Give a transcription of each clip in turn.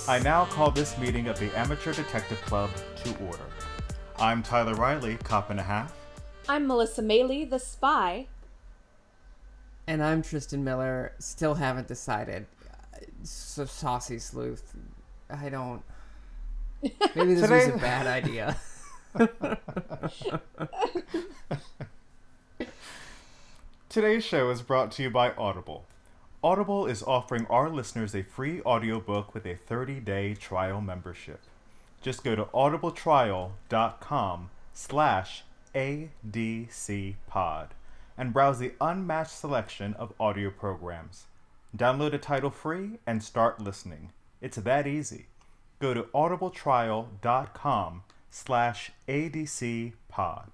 I now call this meeting of the Amateur Detective Club to order. I'm Tyler Riley, cop and a half. I'm Melissa Meli, the spy. And I'm Tristan Miller, still haven't decided. So saucy sleuth. I don't... Maybe this was a bad idea. Today's show is brought to you by Audible. Audible is offering our listeners a free audiobook with a 30-day trial membership. Just go to audibletrial.com/ADCpod and browse the unmatched selection of audio programs. Download a title free and start listening. It's that easy. Go to audibletrial.com/ADCpod.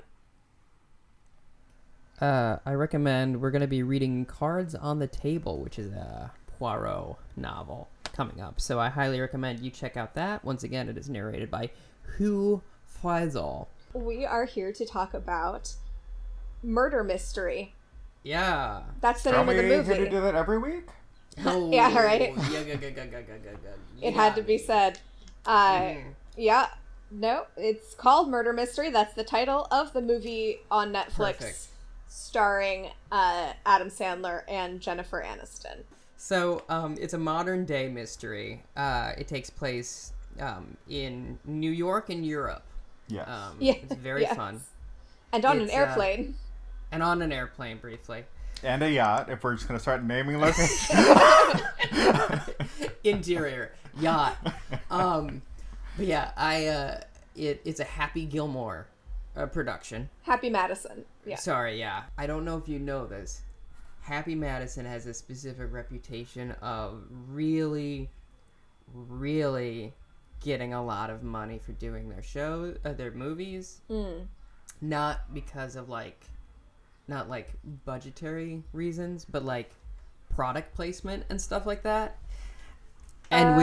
I recommend we're going to be reading Cards on the Table, which is a Poirot novel coming up. So I highly recommend you check out that. Once again, it is narrated by Hugh Feisal. We are here to talk about Murder Mystery. Yeah. That's the name of the movie. Are we here to do that every week? Oh, yeah, right? It had to be said. Yeah. No, it's called Murder Mystery. That's the title of the movie on Netflix. Perfect. Starring Adam Sandler and Jennifer Aniston. So, it's a modern day mystery. It takes place in New York and Europe. Yes. It's very fun. And on an airplane. And on an airplane, briefly. And a yacht, if we're just going to start naming locations. Interior. Yacht. But yeah, it's a Happy Gilmore production. Happy Madison. Yeah. Sorry, yeah. I don't know if you know this. Happy Madison has a specific reputation of really, really getting a lot of money for doing their shows, their movies. Not because of not budgetary reasons, but product placement and stuff like that. And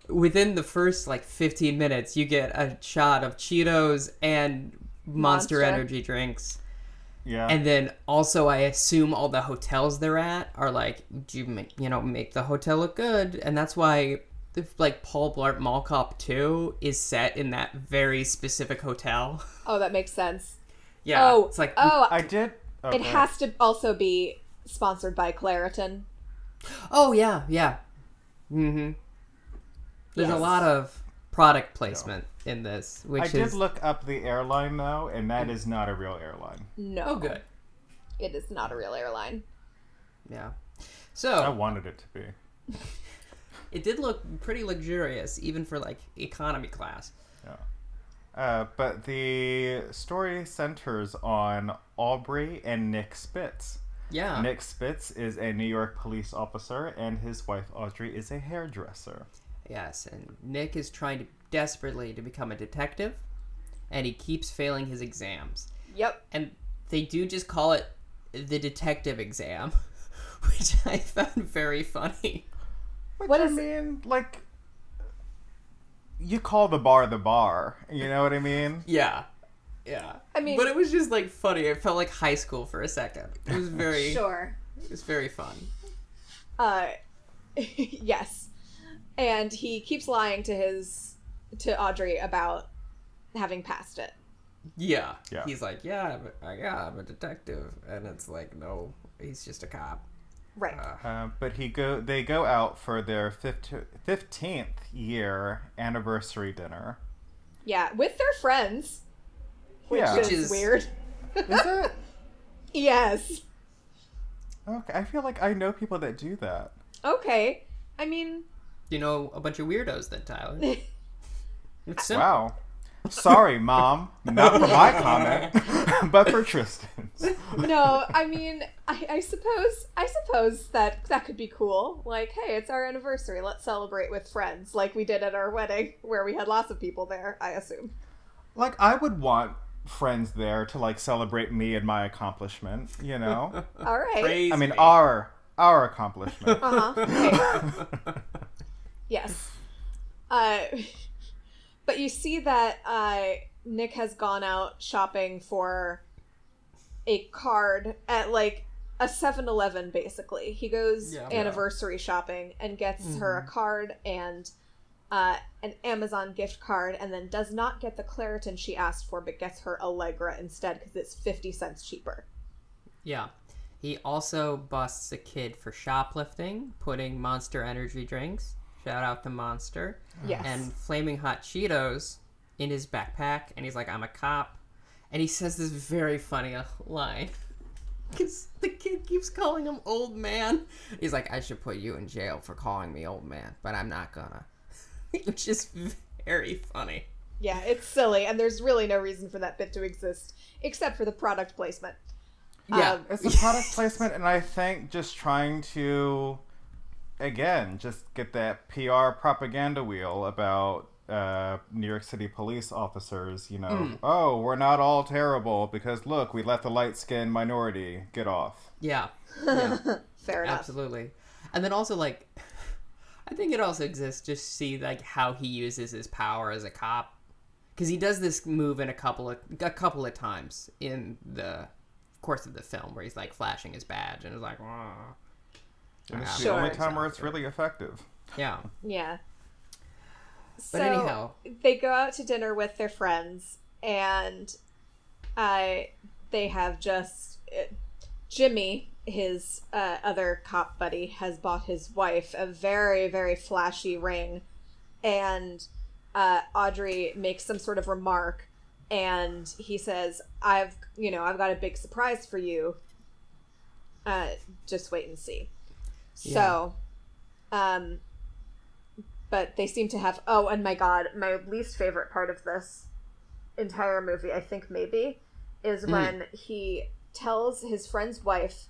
within the first 15 minutes, you get a shot of Cheetos and Monster energy drinks. Yeah. And then also, I assume all the hotels they're at are do you make the hotel look good? And that's why Paul Blart Mall Cop 2 is set in that very specific hotel. Oh, that makes sense. Yeah. Oh, it's I did. Oh, it has to also be sponsored by Claritin. Oh, yeah, yeah. Mm-hmm. There's a lot of product placement in this, which I did look up the airline, though, and that is not a real airline. No. Oh, good. It is not a real airline. Yeah. So I wanted it to be. It did look pretty luxurious, even for economy class. Yeah. But the story centers on Aubrey and Nick Spitz. Yeah. Nick Spitz is a New York police officer, and his wife Audrey is a hairdresser. Yes, and Nick is trying desperately to become a detective, and he keeps failing his exams. Yep. And they do just call it the detective exam, which I found very funny. What is you call the bar, you know what I mean? Yeah. Yeah. I mean... But it was just, funny. It felt like high school for a second. It was very... Sure. It was very fun. Yes. And he keeps lying to Audrey about having passed it. Yeah. Yeah. He's like, I'm a detective. And it's no, he's just a cop. Right. But they go out for their 15th year anniversary dinner. Yeah, with their friends. Which is weird. Is it? Yes. Okay, I feel like I know people that do that. Okay. I mean... You know a bunch of weirdos then, Tyler. It's simple. Wow. Sorry, Mom. Not for my comment, but for Tristan's. No, I mean, I suppose that could be cool. Hey, it's our anniversary. Let's celebrate with friends like we did at our wedding where we had lots of people there, I assume. I would want friends there to celebrate me and my accomplishment, you know? All right. Praise I mean, me. our accomplishment. Uh-huh. Okay. Yes. But you see that Nick has gone out shopping for a card at a 7-Eleven, basically. He goes anniversary shopping and gets her a card and an Amazon gift card, and then does not get the Claritin she asked for, but gets her Allegra instead because it's 50 cents cheaper. Yeah. He also busts a kid for shoplifting, putting Monster energy drinks, shout out to Monster, Yes. and Flaming Hot Cheetos in his backpack, and he's like, I'm a cop. And he says this very funny line. Because the kid keeps calling him old man. He's like, I should put you in jail for calling me old man, but I'm not gonna. Which is very funny. Yeah, it's silly, and there's really no reason for that bit to exist, except for the product placement. Yeah. It's a product placement, and I think just trying to, again, just get that PR propaganda wheel about New York City police officers, oh, we're not all terrible because, look, we let the light-skinned minority get off. Yeah. Fair enough. Absolutely. And then also, like, I think it also exists just to see, like, how he uses his power as a cop. Because he does this move in a couple of times in the course of the film where he's, like, flashing his badge and is like, "Wah." And it's the Sure. only time where it's really effective. Yeah. Yeah. But anyhow. They go out to dinner with their friends, and they have just... Jimmy, his other cop buddy, has bought his wife a very, very flashy ring, and Audrey makes some sort of remark, and he says, I've got a big surprise for you. Just wait and see. Yeah. So, but they seem to have, oh, and my God, my least favorite part of this entire movie, I think maybe, is when he tells his friend's wife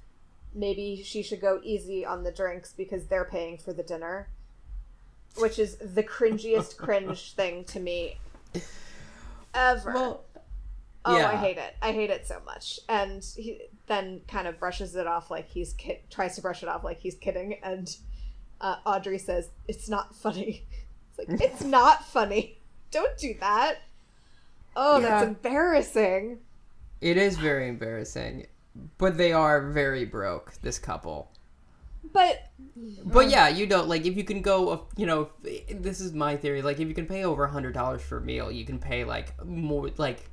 maybe she should go easy on the drinks because they're paying for the dinner, which is the cringiest cringe thing to me ever. Well, oh, yeah. I hate it. I hate it so much. And he then kind of brushes it off like tries to brush it off like he's kidding, and Audrey says, it's not funny. It's like, it's not funny. Don't do that. Oh, Yeah. that's embarrassing. It is very embarrassing. But they are very broke, this couple. But yeah, like, if you can go, this is my theory, like, if you can pay over $100 for a meal, you can pay, like, more, like,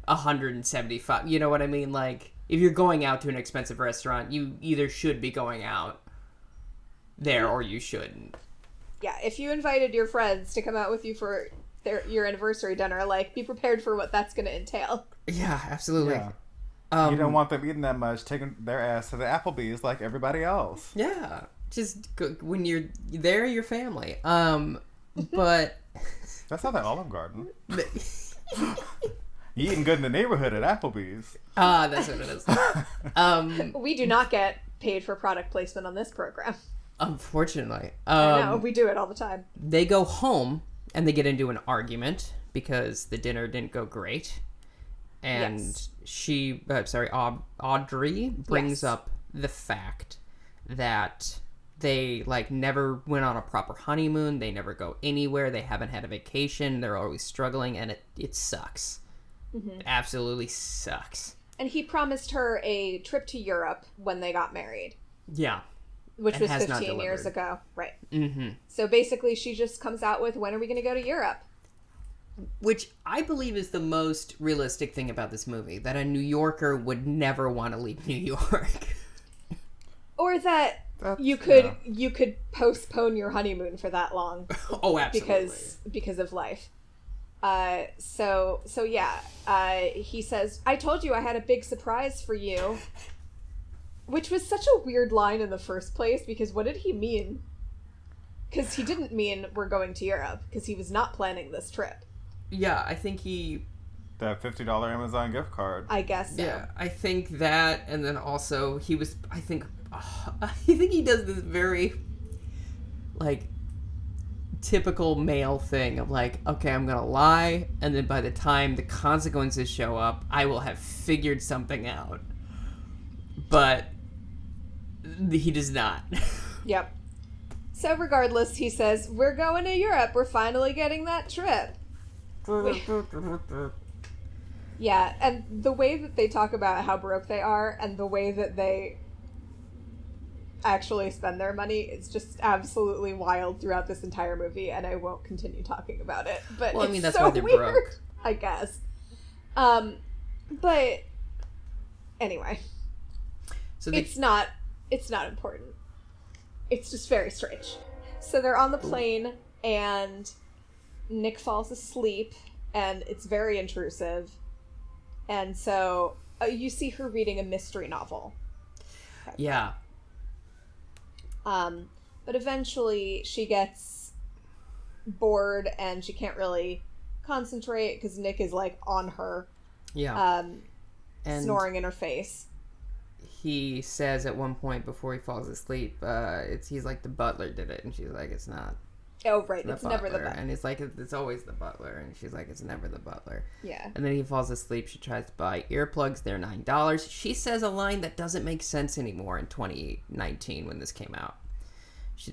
$175, you know what I mean? Like, if you're going out to an expensive restaurant, you either should be going out there or you shouldn't. yeah, if you invited your friends to come out with you for your anniversary dinner, like, be prepared for what that's going to entail. Yeah, absolutely. Yeah. You don't want them eating that much, taking their ass to the Applebee's like everybody else. Yeah, just go, when you're there, your family. But That's not the Olive Garden. You eating good in the neighborhood at Applebee's. that's what it is. We do not get paid for product placement on this program. Unfortunately, I know, we do it all the time. they go home and they get into an argument because the dinner didn't go great. And Yes. Audrey brings Yes. up the fact that they, like, never went on a proper honeymoon. They never go anywhere. They haven't had a vacation. They're always struggling, and it sucks. It absolutely sucks. And he promised her a trip to Europe when they got married, Yeah. which And was has not 15 years delivered. ago. Right. Mm-hmm. So basically, she just comes out with, when are we going to go to Europe? Which I believe is the most realistic thing about this movie, that a New Yorker would never want to leave New York. Or that That's- you could yeah. you could postpone your honeymoon for that long Oh, absolutely. because of life. So yeah. He says, "I told you I had a big surprise for you," which was such a weird line in the first place, because what did he mean? Because he didn't mean we're going to Europe, because he was not planning this trip. Yeah, I think he... That $50 Amazon gift card. I guess so. Yeah, I think that, and then also he was, I think he does this very, like, typical male thing of, like, okay, I'm gonna lie, and then by the time the consequences show up, I will have figured something out. But he does not. Yep. So regardless, he says, we're going to Europe. We're finally getting that trip. Yeah, and the way that they talk about how broke they are, and the way that they actually spend their money. It's just absolutely wild throughout this entire movie, and I won't continue talking about it. But Well, I it's mean, that's so why they're weird, broke. I guess. But anyway, So it's not important. It's just very strange. So they're on the plane, and Nick falls asleep, and it's very intrusive. And so you see her reading a mystery novel. yeah. But eventually she gets bored and she can't really concentrate because Nick is like on her, And snoring in her face. he says at one point before he falls asleep, he's like, the butler did it, and she's like, it's not. Oh, right. The It's never the butler. butler. And it's like, it's always the butler, and she's like, it's never the butler. Yeah. And then he falls asleep. She tries to buy earplugs. They're $9. She says a line that doesn't make sense anymore in 2019 when this came out.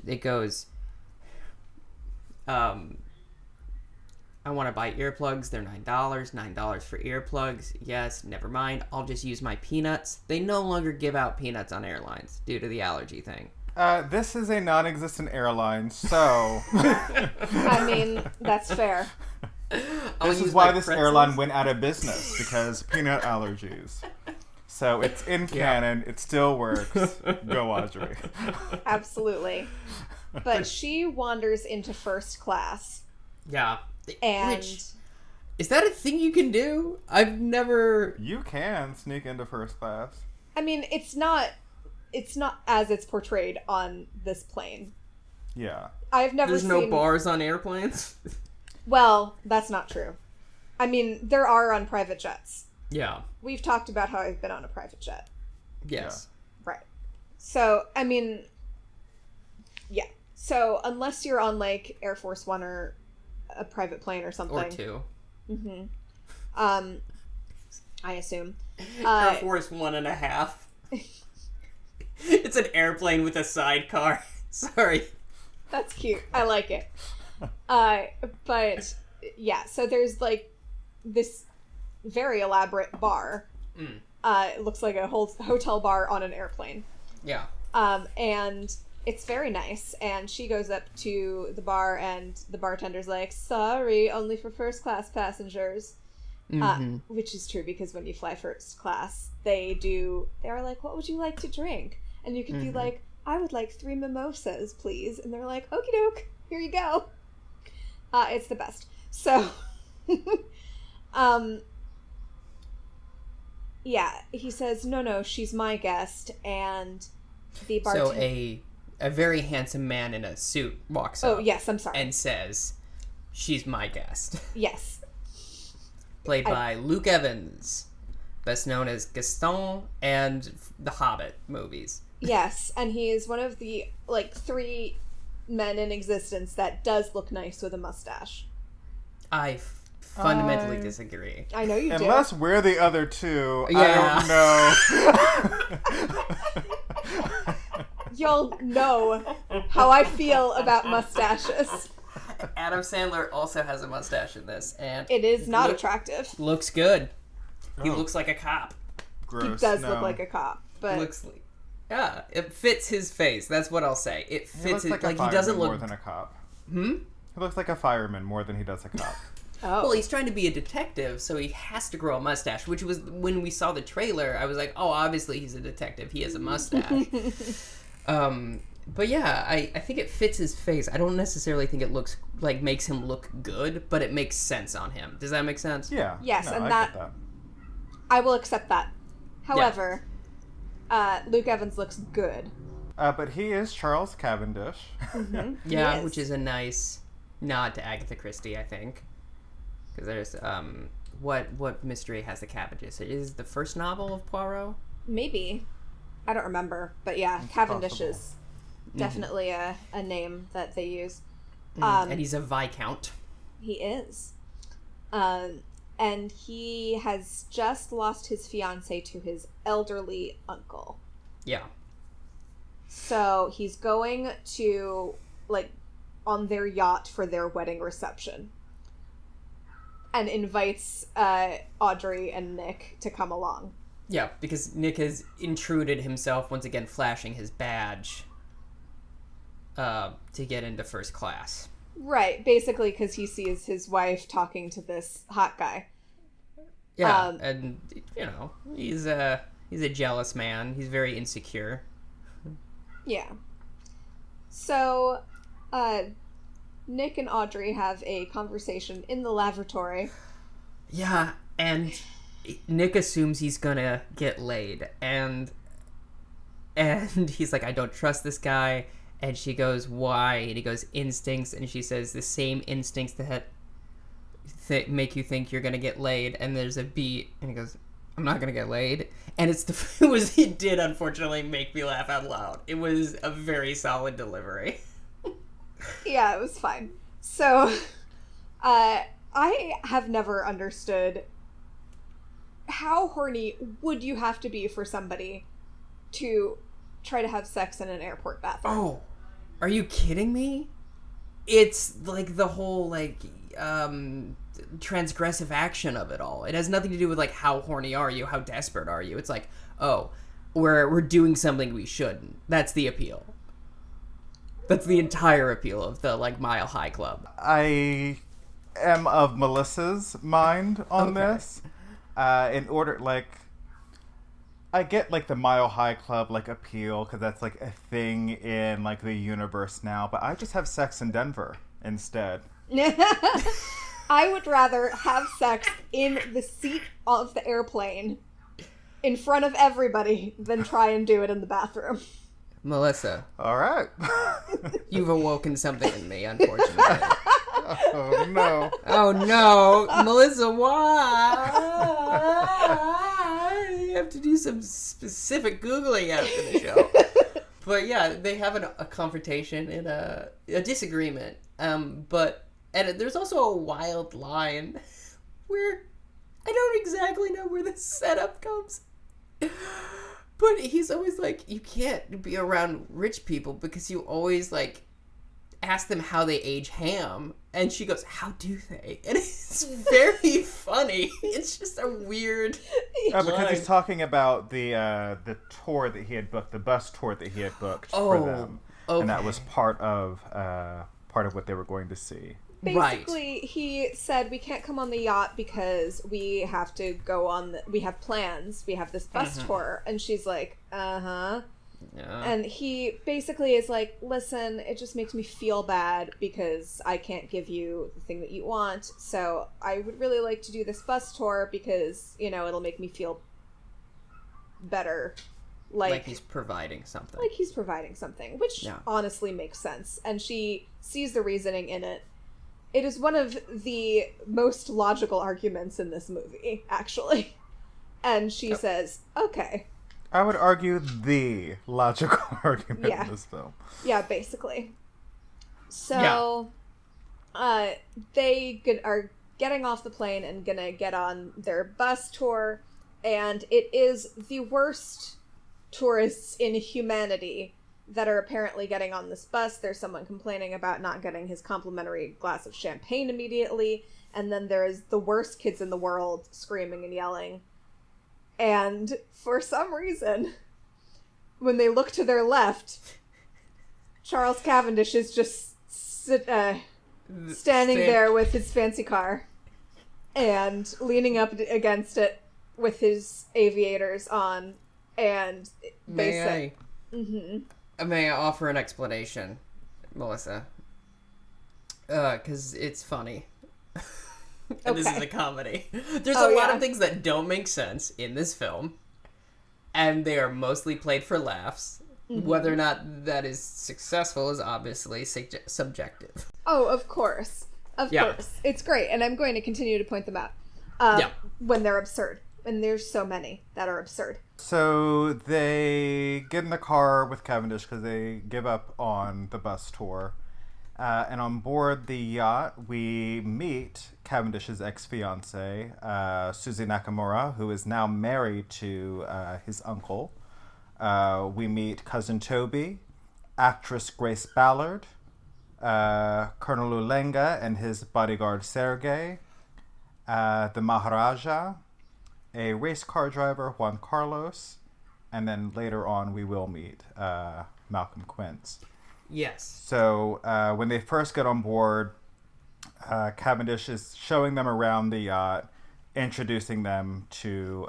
It goes, I want to buy earplugs. They're $9. $9 for earplugs. Yes, never mind. I'll just use my peanuts. They no longer give out peanuts on airlines due to the allergy thing. This is a non-existent airline, so... I mean, that's fair. This is why this airline went out of business, because peanut allergies. So it's in canon, it still works. Go, Audrey. Absolutely. But she wanders into first class. Yeah. And... Is that a thing you can do? I've never... You can sneak into first class. I mean, it's not as it's portrayed on this plane. Yeah. I've never There's seen... no bars on airplanes? Well, that's not true. I mean, there are on private jets. Yeah. We've talked about how I've been on a private jet. Yes. Right. So, I mean, yeah. So, unless you're on, like, Air Force One or a private plane or something. Or two. Mm-hmm. I assume. Air Force 1.5. It's an airplane with a sidecar. Sorry. That's cute. I like it. But, yeah, so there's, like, this very elaborate bar. It looks like a whole hotel bar on an airplane. Yeah. And it's very nice. And she goes up to the bar, and the bartender's like, sorry, only for first class passengers. Which is true, because when you fly first class, they're like, what would you like to drink? And you could be like, I would like 3 mimosas, please. And they're like, okie doke, here you go. It's the best. So, yeah, he says, no, she's my guest. And the bartender... So a very handsome man in a suit walks up. Oh, yes, I'm sorry. And says, she's my guest. Yes. Played by Luke Evans, best known as Gaston and the Hobbit movies. Yes, and he is one of the, 3 men in existence that does look nice with a mustache. I fundamentally disagree. I know you do. Unless we're the other two, Yeah. I don't know. Y'all know how I feel about mustaches. Adam Sandler also has a mustache in this, and It is not attractive. looks good. He Oh. looks like a cop. Gross. He does no. look like a cop, but Looks like, yeah, it fits his face. That's what I'll say. It He fits looks his, like a like he fireman doesn't more look. than a cop. Hmm. He looks like a fireman more than he does a cop. Well, he's trying to be a detective, so he has to grow a mustache. Which was when we saw the trailer, I was like, oh, obviously he's a detective. He has a mustache. But yeah, I think it fits his face. I don't necessarily think it looks like makes him look good, but it makes sense on him. Does that make sense? Yeah. Yes, no, and I that- get that. I will accept that. However, Luke Evans looks good. But he is Charles Cavendish. Yeah, He is. which is a nice nod to Agatha Christie, I think. Because there's what mystery has the Cavendishes? Is the first novel of Poirot? Maybe. I don't remember. But yeah, It's Cavendish possible. is definitely a name that they use. And he's a Viscount. He is. And he has just lost his fiancée to his elderly uncle. Yeah. So he's going to, on their yacht for their wedding reception. And invites Audrey and Nick to come along. Yeah, because Nick has intruded himself, once again flashing his badge to get into first class. Right, basically because he sees his wife talking to this hot guy. Yeah, and, he's a jealous man. He's very insecure. Yeah. So, Nick and Audrey have a conversation in the lavatory. Yeah, and Nick assumes he's gonna get laid, and he's like, I don't trust this guy, and she goes, why? And he goes, instincts, and she says, the same instincts that make you think you're gonna get laid, and there's a beat, and he goes, I'm not gonna get laid, and it did unfortunately make me laugh out loud. It was a very solid delivery. Yeah, it was fine. So, I have never understood how horny would you have to be for somebody to try to have sex in an airport bathroom. Oh, are you kidding me? It's like the whole transgressive action of it all. It has nothing to do with like how horny are you, how desperate are you. It's like, oh, we're doing something we shouldn't. That's the appeal. That's the entire appeal of the Mile High Club. I am of Melissa's mind on this. In order, I get the Mile High Club appeal because that's a thing in the universe now, but I just have sex in Denver instead. I would rather have sex in the seat of the airplane in front of everybody than try and do it in the bathroom. Melissa. All right. You've awoken something in me, unfortunately. Oh, no. Oh, no. Melissa, why? You have to do some specific Googling after the show. But yeah, they have a confrontation and a disagreement. But there's also a wild line where I don't exactly know where the setup comes. But he's always like, you can't be around rich people because you always ask them how they age ham. And she goes, how do they? And it's very funny. It's just a weird because he's talking about the tour that he had booked, the bus tour that he had booked for them. Okay. And that was part of what they were going to see. Basically, he said, we can't come on the yacht because we have to go on, we have plans, we have this bus tour. And she's like, uh-huh. Yeah. And he basically is like, listen, it just makes me feel bad because I can't give you the thing that you want. So I would really like to do this bus tour because, it'll make me feel better. Like he's providing something. Which honestly makes sense. And she sees the reasoning in it. It is one of the most logical arguments in this movie, actually. And she says, okay. I would argue the logical argument in this film. Yeah, basically. So, they are getting off the plane and gonna get on their bus tour, and it is the worst tourists in humanity that are apparently getting on this bus. There's someone complaining about not getting his complimentary glass of champagne immediately, and then there is the worst kids in the world screaming and yelling. And for some reason, when they look to their left, Charles Cavendish is just standing there with his fancy car and leaning up against it with his aviators on, and they say... May I offer an explanation, Melissa? Because it's funny. And this is a comedy. There's a lot of things that don't make sense in this film, and they are mostly played for laughs. Whether or not that is successful is obviously subjective. Oh, of course. Of course. It's great, and I'm going to continue to point them out when they're absurd. And there's so many that are absurd. So they get in the car with Cavendish because they give up on the bus tour. And on board the yacht, we meet Cavendish's ex-fiancée, Susie Nakamura, who is now married to his uncle. We meet Cousin Toby, actress Grace Ballard, Colonel Ulenga and his bodyguard Sergei, the Maharaja, a race car driver, Juan Carlos, and then later on we will meet Malcolm Quince. Yes. So when they first get on board, Cavendish is showing them around the yacht, introducing them to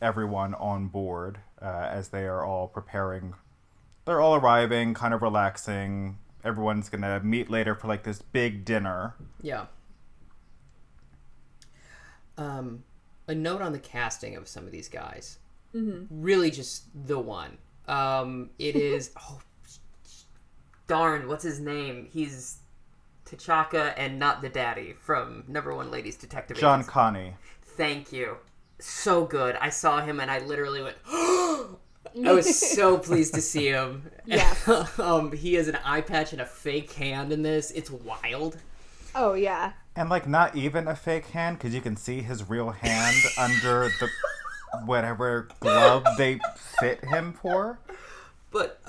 everyone on board as they are all preparing. They're all arriving, kind of relaxing. Everyone's going to meet later for like this big dinner. Yeah. A note on the casting of some of these guys. Mm-hmm. Really just the one. It is... oh, darn, what's his name? He's T'Chaka and not the daddy from Number One Ladies Detective John Agency. Connie. Thank you. So good. I saw him and I literally went... I was so pleased to see him. Yeah. He has an eye patch and a fake hand in this. It's wild. Oh, yeah. And like not even a fake hand, because you can see his real hand under the whatever glove they fit him for. But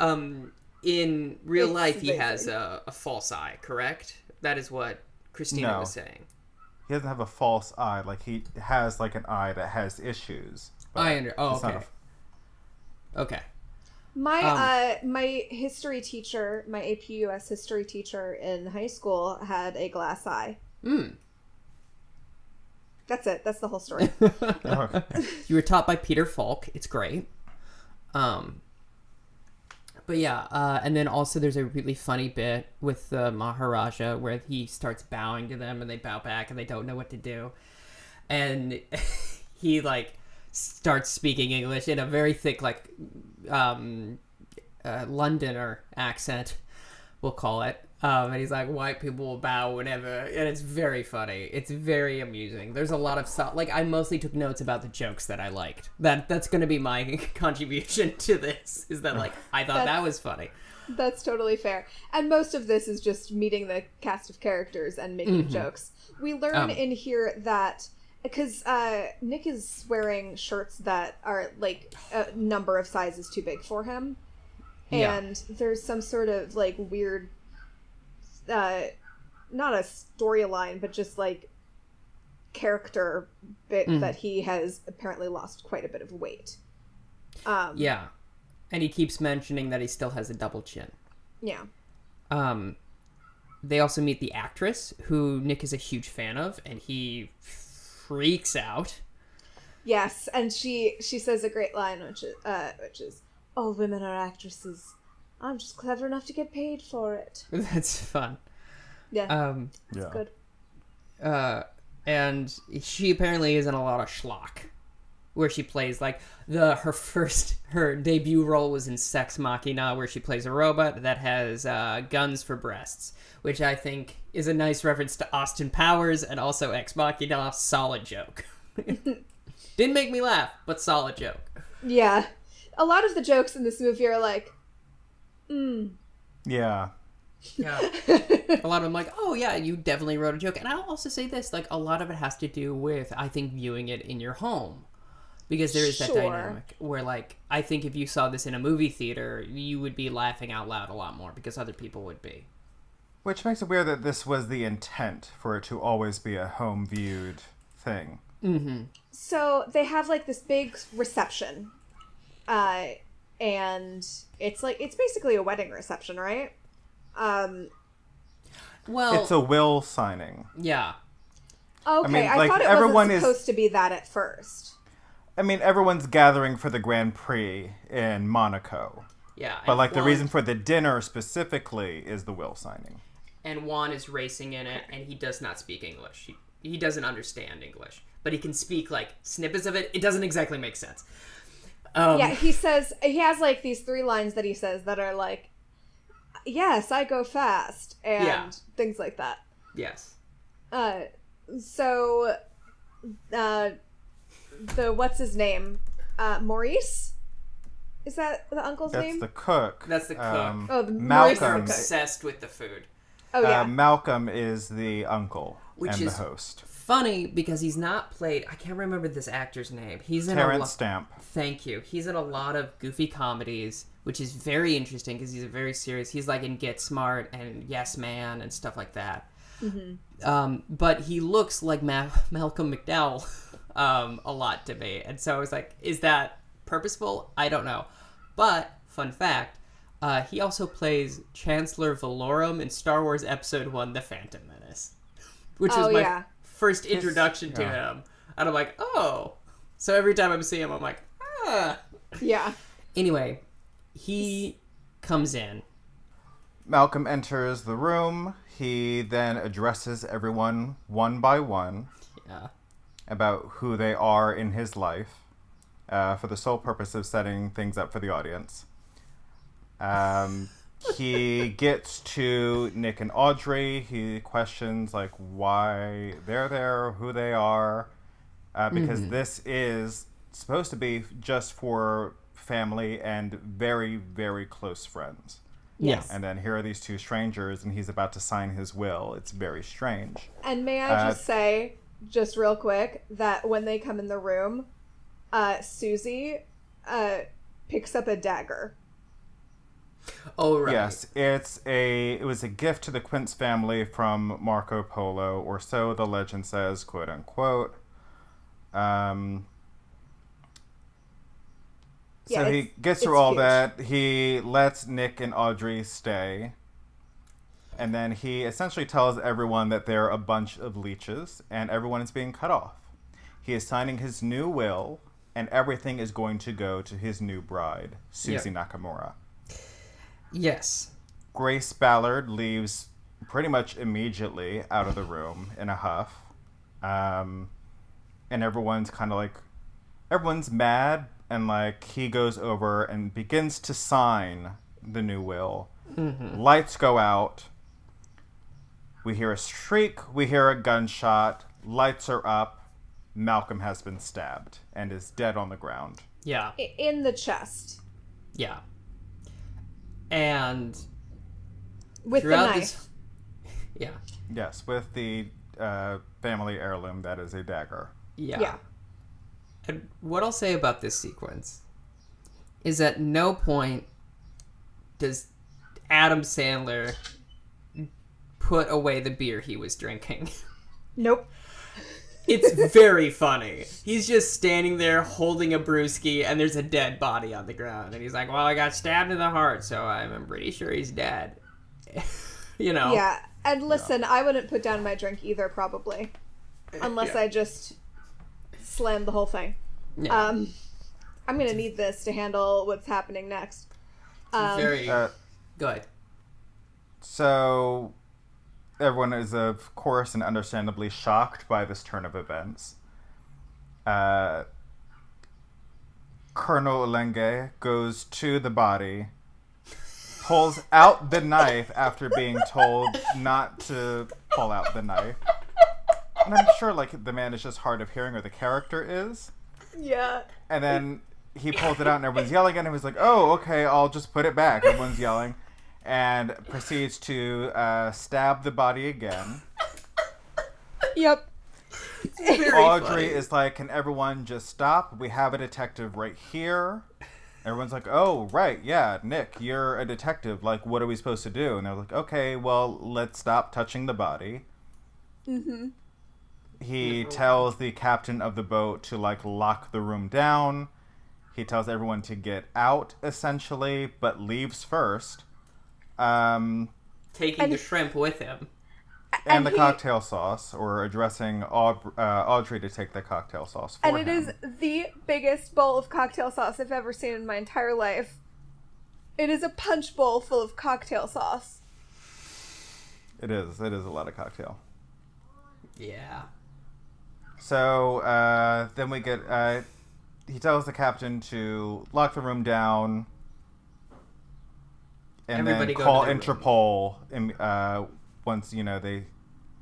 in real It's life, he amazing. has a false eye, correct? That is what Christina No. was saying. He doesn't have a false eye. Like he has like an eye that has issues. but Oh, it's not okay. Okay. My history teacher, my AP US history teacher in high school had a glass eye. That's it. That's the whole story. Okay. You were taught by Peter Falk. It's great. But yeah, and then also there's a really funny bit with the Maharaja where he starts bowing to them and they bow back and they don't know what to do. And he like starts speaking English in a very thick like Londoner accent, we'll call it. And he's like, white people will bow whenever, and it's very funny. It's very amusing. There's a lot of stuff. Like, I mostly took notes about the jokes that I liked. That's going to be my contribution to this, is that, like, I thought that was funny. That's totally fair. And most of this is just meeting the cast of characters and making jokes. We learn in here that, because Nick is wearing shirts that are, like, a number of sizes too big for him. And there's some sort of, like, weird... not a storyline, but just like character bit that he has apparently lost quite a bit of weight. Yeah, and he keeps mentioning that he still has a double chin. Yeah. They also meet the actress, who Nick is a huge fan of, and he freaks out. Yes, and she says a great line, which is, "All women are actresses. I'm just clever enough to get paid for it." That's fun. Yeah. It's Yeah. good. And she apparently is in a lot of schlock, where she plays like her debut role was in Sex Machina, where she plays a robot that has guns for breasts, which I think is a nice reference to Austin Powers and also Ex Machina. Solid joke. Didn't make me laugh, but solid joke. Yeah. A lot of the jokes in this movie are like, Yeah. Yeah. A lot of them like, oh yeah, you definitely wrote a joke. And I'll also say this, like a lot of it has to do with, I think, viewing it in your home. Because there is that Sure. dynamic where, like, I think if you saw this in a movie theater, you would be laughing out loud a lot more because other people would be. Which makes it weird that this was the intent for it to always be a home viewed thing. Mm-hmm. So they have like this big reception, and it's basically a wedding reception, right? Well, It's a will signing. yeah. Okay, I mean, I like, thought it everyone wasn't is- supposed to be that at first. I mean, everyone's gathering for the Grand Prix in Monaco. Yeah. But, and like, the Juan- reason for the dinner specifically is the will signing. And Juan is racing in it, and he does not speak English. He doesn't understand English. But he can speak, like, snippets of it. It doesn't exactly make sense. Yeah, he has like these 3 lines that he says that are like, "Yes, I go fast," and Yeah. things like that. Yes. So, the what's his name? Maurice? Is that the uncle's That's name? the cook. That's the cook. Oh, the Maurice Malcolm. is obsessed with the food. Oh yeah. Malcolm is the uncle Which and is the host. Funny because he's not played. I can't remember this actor's name. He's in Terrence Stamp. Thank you. He's in a lot of goofy comedies, which is very interesting because he's a very serious. He's like in Get Smart and Yes Man and stuff like that. Mm-hmm. But he looks like Malcolm McDowell a lot to me. And so I was like, is that purposeful? I don't know. But, fun fact, he also plays Chancellor Valorum in Star Wars Episode 1, The Phantom Menace. Which was my first introduction to him. And I'm like, oh. So every time I see him, I'm like, ah. Yeah. Anyway, he comes in. Malcolm enters the room. He then addresses everyone one by one about who they are in his life for the sole purpose of setting things up for the audience. He gets to Nick and Audrey. He questions like why they're there, who they are, because this is supposed to be just for family and very, very close friends. Yes. And then here are these two strangers, and he's about to sign his will. It's very strange. And may I just say, just real quick, that when they come in the room, Susie picks up a dagger. Oh, right. Yes, it was a gift to the Quince family from Marco Polo, or so the legend says, quote unquote. So he gets through all that. He lets Nick and Audrey stay. And then he essentially tells everyone that they're a bunch of leeches and everyone is being cut off. He is signing his new will, and everything is going to go to his new bride, Susie Nakamura. Yes. Grace Ballard leaves pretty much immediately out of the room in a huff. And everyone's kind of like, everyone's mad. And, like, he goes over and begins to sign the new will. Mm-hmm. Lights go out. We hear a shriek. We hear a gunshot. Lights are up. Malcolm has been stabbed and is dead on the ground. Yeah. In the chest. Yeah. And with the knife. Yeah. Yes, with the family heirloom that is a dagger. Yeah. And what I'll say about this sequence is at no point does Adam Sandler put away the beer he was drinking. Nope. It's very funny. He's just standing there holding a brewski and there's a dead body on the ground. And he's like, well, I got stabbed in the heart, so I'm pretty sure he's dead. You know? Yeah. And listen, I wouldn't put down my drink either, probably. Unless I just slam the whole thing. Yeah. I'm gonna need this to handle what's happening next. Very go ahead. So everyone is of course and understandably shocked by this turn of events. Colonel Olenge goes to the body, pulls out the knife after being told not to pull out the knife. And I'm sure, like, the man is just hard of hearing, or the character is. Yeah. And then he pulls it out, and everyone's yelling at him. He's like, oh, okay, I'll just put it back. Everyone's yelling. And proceeds to stab the body again. Yep. Audrey is like, can everyone just stop? We have a detective right here. Everyone's like, oh, right, yeah, Nick, you're a detective. Like, what are we supposed to do? And they're like, okay, well, let's stop touching the body. Mm-hmm. He tells the captain of the boat to, like, lock the room down. He tells everyone to get out, essentially, but leaves first. Taking the shrimp with him. And the cocktail sauce, or addressing Audrey to take the cocktail sauce for him. And it is the biggest bowl of cocktail sauce I've ever seen in my entire life. It is a punch bowl full of cocktail sauce. It is a lot of cocktail. Yeah. So, then we get, he tells the captain to lock the room down and everybody then call Interpol once, you know, they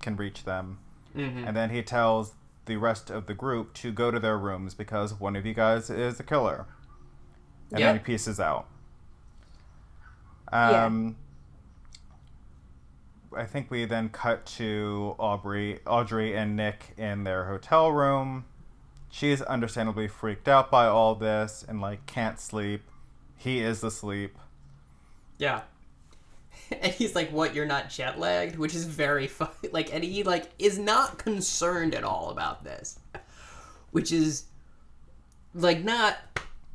can reach them. Mm-hmm. And then he tells the rest of the group to go to their rooms because one of you guys is the killer. And then he pieces out. I think we then cut to Audrey and Nick in their hotel room. She's understandably freaked out by all this and, like, can't sleep. He is asleep. Yeah. And he's like, what, you're not jet lagged? Which is very funny. Like, and he, like, is not concerned at all about this. which is like not.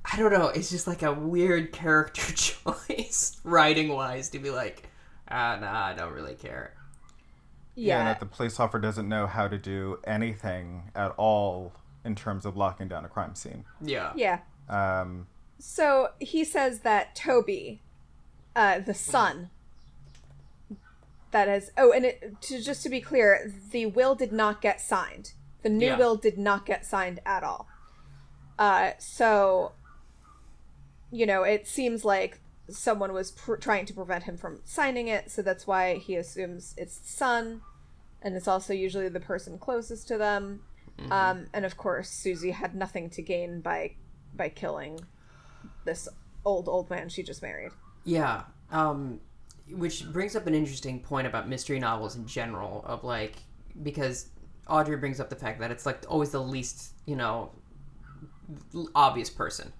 I don't know. It's just like a weird character choice, writing-wise, to be like, nah, I don't really care. Yeah, and that the police officer doesn't know how to do anything at all in terms of locking down a crime scene. Yeah. Yeah. So he says that Toby, the son, that is... Oh, and just to be clear, the will did not get signed. The new will did not get signed at all. So... You know, it seems like someone was trying to prevent him from signing it, so that's why he assumes it's the son, and it's also usually the person closest to them. Mm-hmm. And of course, Susie had nothing to gain by killing this old man she just married. Yeah, which brings up an interesting point about mystery novels in general, of like, because Audrey brings up the fact that it's like always the least, you know, obvious person.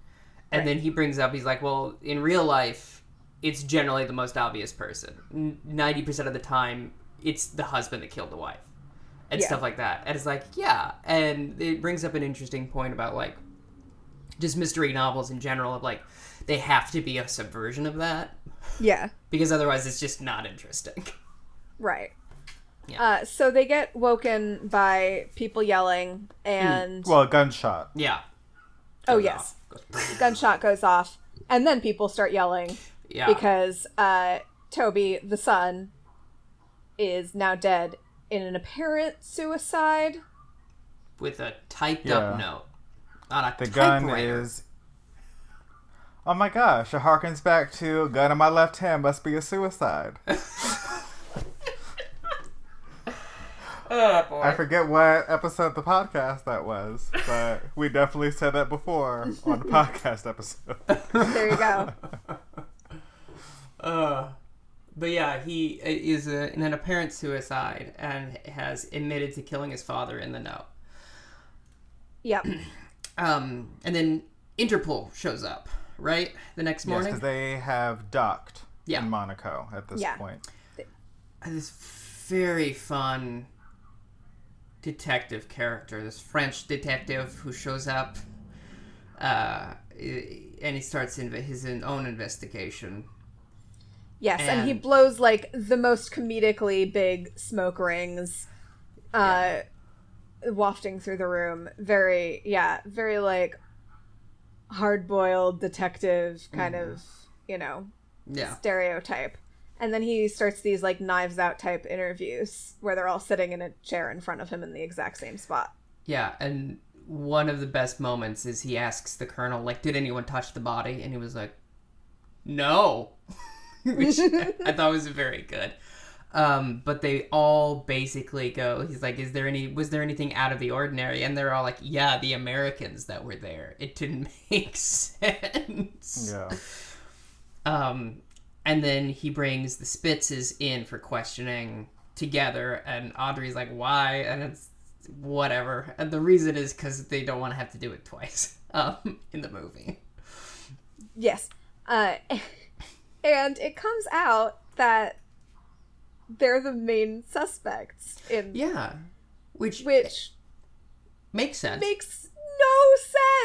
And then he brings up, he's like, well, in real life, it's generally the most obvious person. 90% of the time, it's the husband that killed the wife. And stuff like that. And it's like, yeah. And it brings up an interesting point about, like, just mystery novels in general, of, like, they have to be a subversion of that. Yeah. Because otherwise it's just not interesting. Right. Yeah. So they get woken by people yelling and... Well, a gunshot. Yeah. Oh, yes. Gunshot goes off, and then people start yelling because Toby, the son, is now dead in an apparent suicide. With a typed up note. On a the gun is... Oh my gosh, it harkens back to a gun in my left hand must be a suicide. Oh, boy. I forget what episode of the podcast that was, but we definitely said that before on the podcast episode. There you go. But yeah, he is in an apparent suicide and has admitted to killing his father in the note. Yep. And then Interpol shows up, right? The next morning? Yes, because they have docked in Monaco at this point. This very fun detective character, this French detective who shows up, and he starts his own investigation. Yes, and he blows like the most comedically big smoke rings, wafting through the room. Very like hard-boiled detective kind of, you know, stereotype. And then he starts these, like, Knives Out type interviews where they're all sitting in a chair in front of him in the exact same spot. Yeah, and one of the best moments is he asks the colonel, like, did anyone touch the body? And he was like, no. Which I thought was very good. But they all basically go, he's like, was there anything out of the ordinary? And they're all like, yeah, the Americans that were there. It didn't make sense. Yeah. And then he brings the Spitzes in for questioning together, and Audrey's like, why? And it's whatever. And the reason is because they don't want to have to do it twice in the movie. Yes. And it comes out that they're the main suspects in... Yeah. Which makes sense. Makes no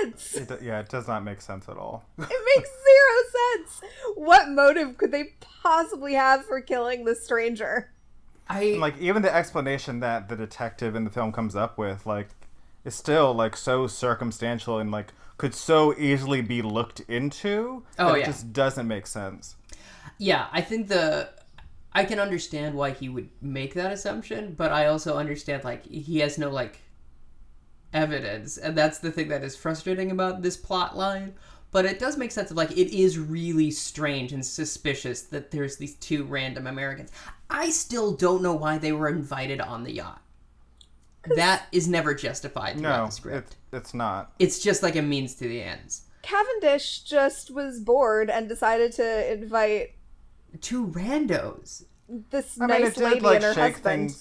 sense. It does not make sense at all. It makes zero sense. What motive could they possibly have for killing the stranger? Like, even the explanation that the detective in the film comes up with, like, is still, like, so circumstantial and, like, could so easily be looked into. It just doesn't make sense. Yeah, I think I can understand why he would make that assumption, but I also understand, like, he has no, like, evidence, and that's the thing that is frustrating about this plot line. But it does make sense of, like, it is really strange and suspicious that there's these two random Americans. I still don't know why they were invited on the yacht. That is never justified throughout the script. It's not. It's just like a means to the ends. Cavendish just was bored and decided to invite two randos. This nice lady and her husband.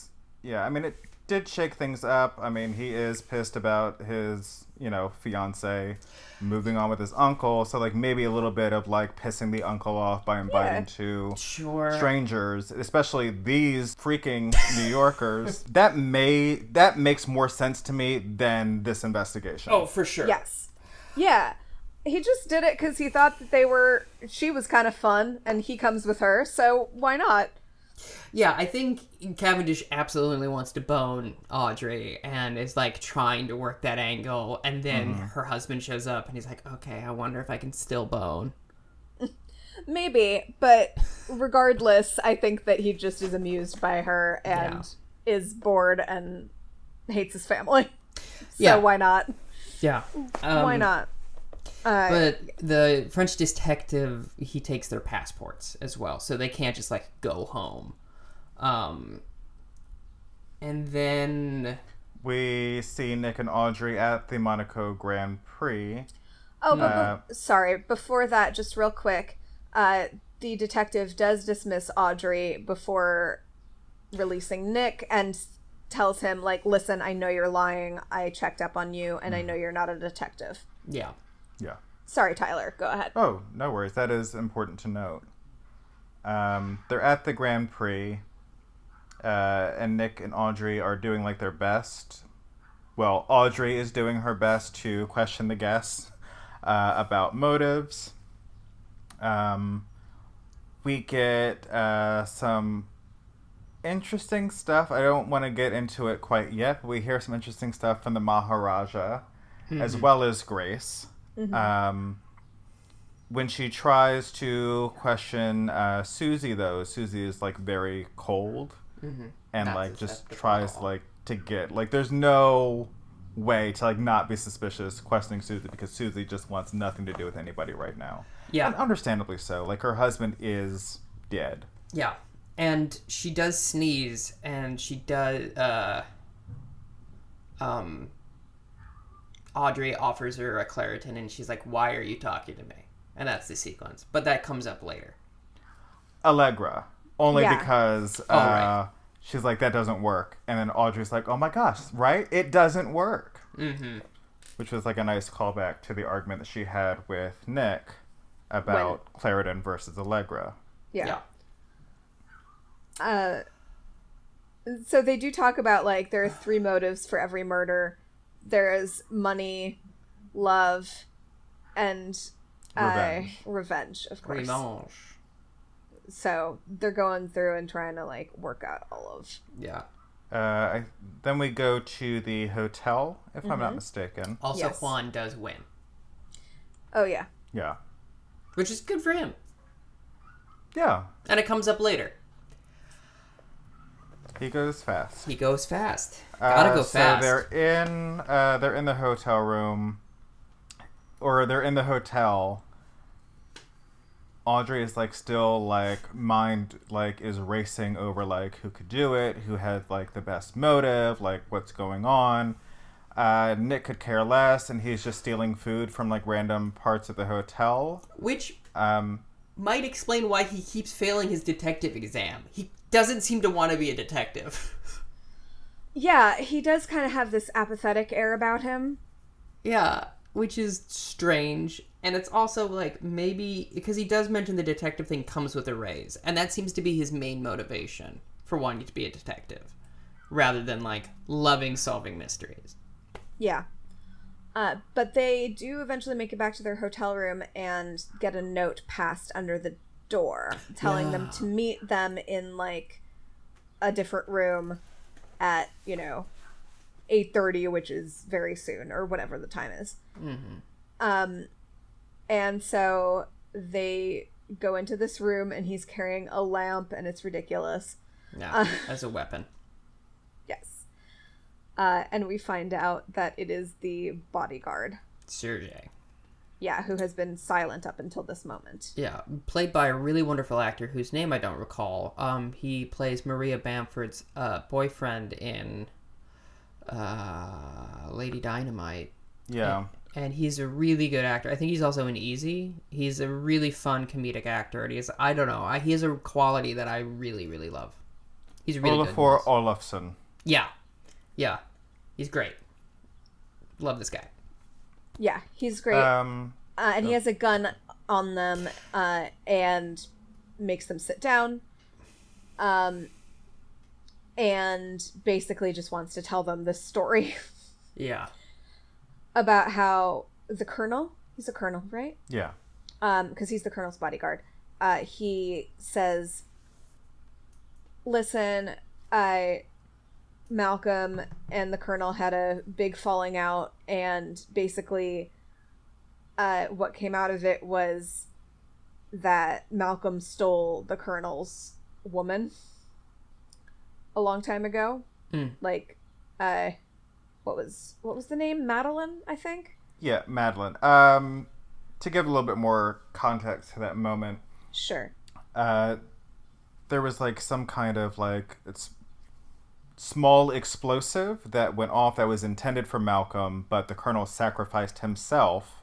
It did shake things up. I mean, he is pissed about his, fiance moving on with his uncle. So, like, maybe a little bit of, like, pissing the uncle off by inviting two strangers, especially these freaking New Yorkers. That makes more sense to me than this investigation. Oh, for sure. Yes. Yeah. He just did it because he thought that she was kind of fun, and he comes with her, so why not? Yeah, I think Cavendish absolutely wants to bone Audrey and is, like, trying to work that angle, and then her husband shows up and he's like, okay, I wonder if I can still bone. Maybe, but regardless, I think that he just is amused by her and is bored and hates his family. So why not? Yeah. Why not? But the French detective, he takes their passports as well, so they can't just, like, go home. And then we see Nick and Audrey at the Monaco Grand Prix. Oh, but sorry. Before that, just real quick, the detective does dismiss Audrey before releasing Nick and tells him, like, listen, I know you're lying. I checked up on you, and I know you're not a detective. Yeah. Yeah. Sorry, Tyler. Go ahead. Oh, no worries. That is important to note. They're at the Grand Prix, and Nick and Audrey are doing, like, their best. Well, Audrey is doing her best to question the guests about motives. We get some interesting stuff. I don't want to get into it quite yet, but we hear some interesting stuff from the Maharaja, as well as Grace. When she tries to question Susie, though, Susie is, like, very cold and not like just tries like to get, like, there's no way to, like, not be suspicious questioning Susie because Susie just wants nothing to do with anybody right now. Yeah. And understandably so. Like, her husband is dead. Yeah. And she does sneeze, and she does Audrey offers her a Claritin, and she's like, why are you talking to me? And that's the sequence. But that comes up later. Allegra. Only Yeah. because right. she's like, that doesn't work. And then Audrey's like, oh my gosh, right? It doesn't work. Mm-hmm. Which was, like, a nice callback to the argument that she had with Nick about Claritin versus Allegra. Yeah. So they do talk about, like, there are 3 motives for every murder. There is money, love, and revenge, of course. Revenge. So they're going through and trying to, like, work out all of. Yeah. Then we go to the hotel, if I'm not mistaken. Also, Yes. Juan does win, Oh, yeah. Yeah. which is good for him. Yeah. And it comes up later. He goes fast. He goes fast. Gotta go fast. So they're in the hotel room, or they're in the hotel. Audrey is, like, still, like, mind, like, is racing over, like, who could do it, who had, like, the best motive, like, what's going on. Nick could care less, and he's just stealing food from, like, random parts of the hotel. Which might explain why he keeps failing his detective exam. He doesn't seem to want to be a detective. Yeah, he does kind of have this apathetic air about him. Yeah, which is strange. And it's also, like, maybe... Because he does mention the detective thing comes with a raise. And that seems to be his main motivation for wanting to be a detective. Rather than, like, loving solving mysteries. Yeah. But they do eventually make it back to their hotel room and get a note passed under the door telling them to meet them in, like, a different room at, 8:30, which is very soon, or whatever the time is. And so they go into this room, and he's carrying a lamp, and it's ridiculous. Yeah, as a weapon. Yes. And we find out that it is the bodyguard. Sergei. Yeah, who has been silent up until this moment. Yeah, played by a really wonderful actor whose name I don't recall. He plays Maria Bamford's boyfriend in Lady Dynamite. Yeah. And he's a really good actor. I think he's also in Easy. He's a really fun comedic actor. And he has a quality that I really, really love. He's really good. Olafur Olafsson. Yeah. Yeah. He's great. Love this guy. Yeah, he's great. And he has a gun on them and makes them sit down. And basically just wants to tell them this story. Yeah. About how the colonel, he's a colonel, right? Yeah. Because he's the colonel's bodyguard. He says, listen, Malcolm and the colonel had a big falling out, and basically what came out of it was that Malcolm stole the colonel's woman a long time ago. Like, what was the name? Madeline, I think? Yeah, Madeline. To give a little bit more context to that moment. Sure. There was like some kind of like it's small explosive that went off that was intended for Malcolm, but the colonel sacrificed himself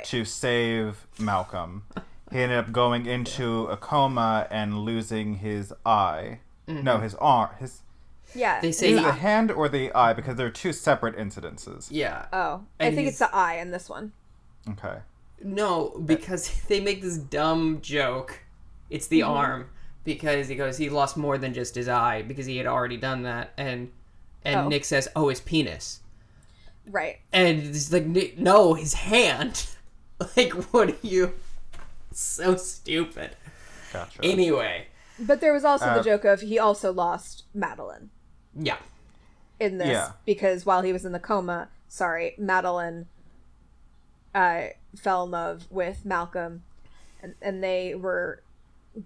to save Malcolm. He ended up going into a coma and losing his eye. No, his arm. Yeah. They say either the hand or the eye, because they're two separate incidences. Yeah. Oh, I think it's the eye in this one. Okay. No, because they make this dumb joke. It's the arm. Because he goes, he lost more than just his eye, because he had already done that. And Nick says, oh, his penis. Right. And it's like, no, his hand. Like, what are you... So stupid. Gotcha. Anyway. But there was also the joke of he also lost Madeline. Yeah. In this, because while he was in the coma, Madeline fell in love with Malcolm, and they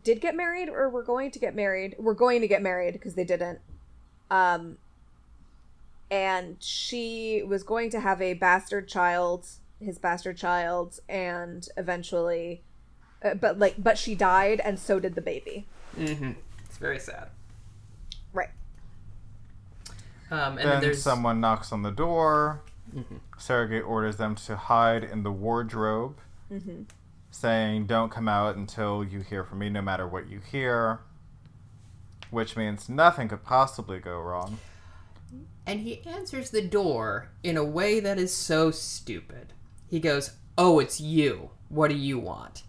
did get married, or were going to get married. Were going to get married because they didn't. And she was going to have his bastard child, and eventually, but she died, and so did the baby. It's very sad. Right. And then someone knocks on the door. Sergei orders them to hide in the wardrobe, saying, don't come out until you hear from me, no matter what you hear. Which means nothing could possibly go wrong. And he answers the door in a way that is so stupid. He goes, oh, it's you. What do you want?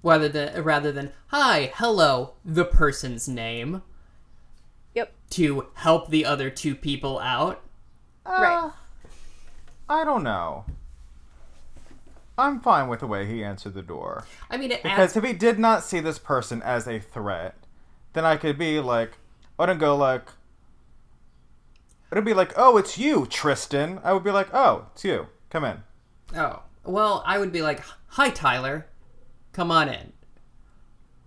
Rather than, hi, hello, the person's name. Yep. To help the other two people out. Right. I don't know. I'm fine with the way he answered the door. I mean, because if he did not see this person as a threat, then I could be like, I wouldn't go like, it'd be like, oh, it's you, Tristan. I would be like, oh, it's you. Come in. Oh, well, I would be like, hi, Tyler. Come on in.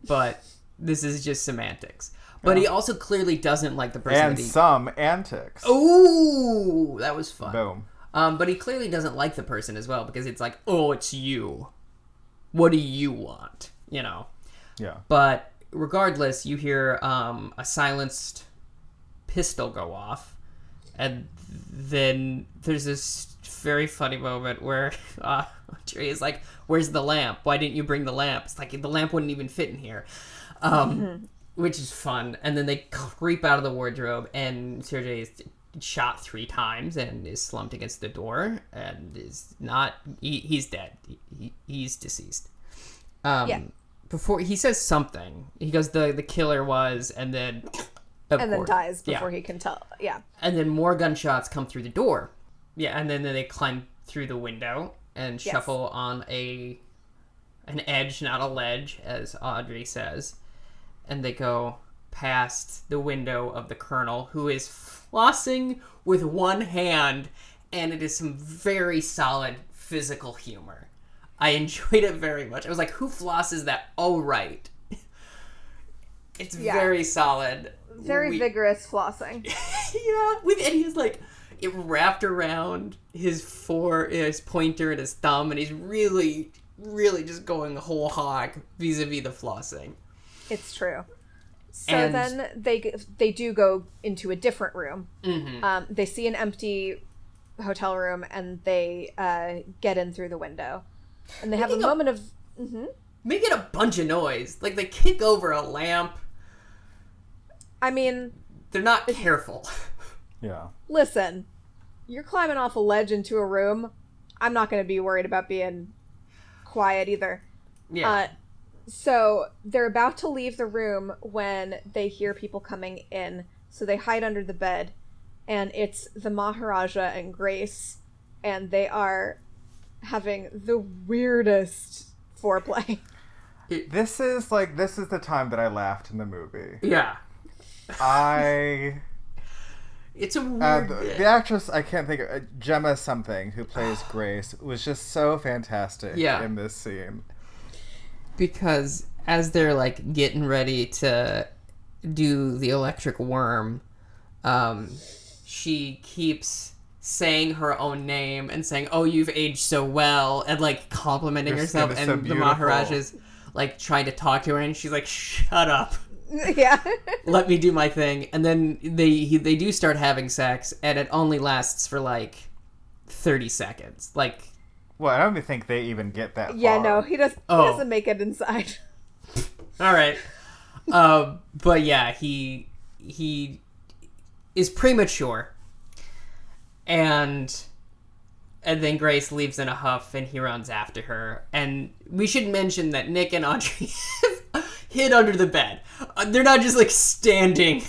But this is just semantics. But he also clearly doesn't like the person. And some antics. Ooh, that was fun. Boom. But he clearly doesn't like the person as well, because it's like, oh, it's you. What do you want? You know? Yeah. But regardless, you hear a silenced pistol go off. And then there's this very funny moment where Trey is like, where's the lamp? Why didn't you bring the lamp? It's like, the lamp wouldn't even fit in here. Which is fun. And then they creep out of the wardrobe, and Sergei is shot 3 times and is slumped against the door and is not... he's dead. He's deceased. Before he says something, he goes, the killer was, and then... then dies before he can tell. Yeah. And then more gunshots come through the door. Yeah, and then they climb through the window and shuffle on an edge, not a ledge, as Audrey says. And they go past the window of the colonel, who is flossing with one hand, and it is some very solid physical humor. I enjoyed it very much. I was like, who flosses that? Oh, right. It's very solid. Very vigorous flossing. And he's like, it wrapped around his pointer and his thumb, and he's really, really just going whole hog vis-a-vis the flossing. It's true. So then they do go into a different room. They see an empty hotel room, and they get in through the window. And they have a moment of... Making a bunch of noise. Like, they kick over a lamp. I mean... They're not careful. Yeah. Listen, you're climbing off a ledge into a room. I'm not going to be worried about being quiet either. Yeah. So they're about to leave the room when they hear people coming in. So they hide under the bed, and it's the Maharaja and Grace, and they are having the weirdest foreplay. This is the time that I laughed in the movie. Yeah. It's a weird... the actress, I can't think of, Gemma something, who plays Grace, was just so fantastic in this scene. Because as they're, like, getting ready to do the electric worm, she keeps saying her own name and saying, "Oh, you've aged so well," and, like, complimenting herself, and so the Maharaja's, like, trying to talk to her, and she's like, "Shut up. Yeah. Let me do my thing." And then they do start having sex, and it only lasts for, like, 30 seconds. Like... Well, I don't even think they even get that far. Yeah, no, he doesn't make it inside. All right. But yeah, he is premature. And then Grace leaves in a huff, and he runs after her. And we should mention that Nick and Audrey hid under the bed. They're not just, like, standing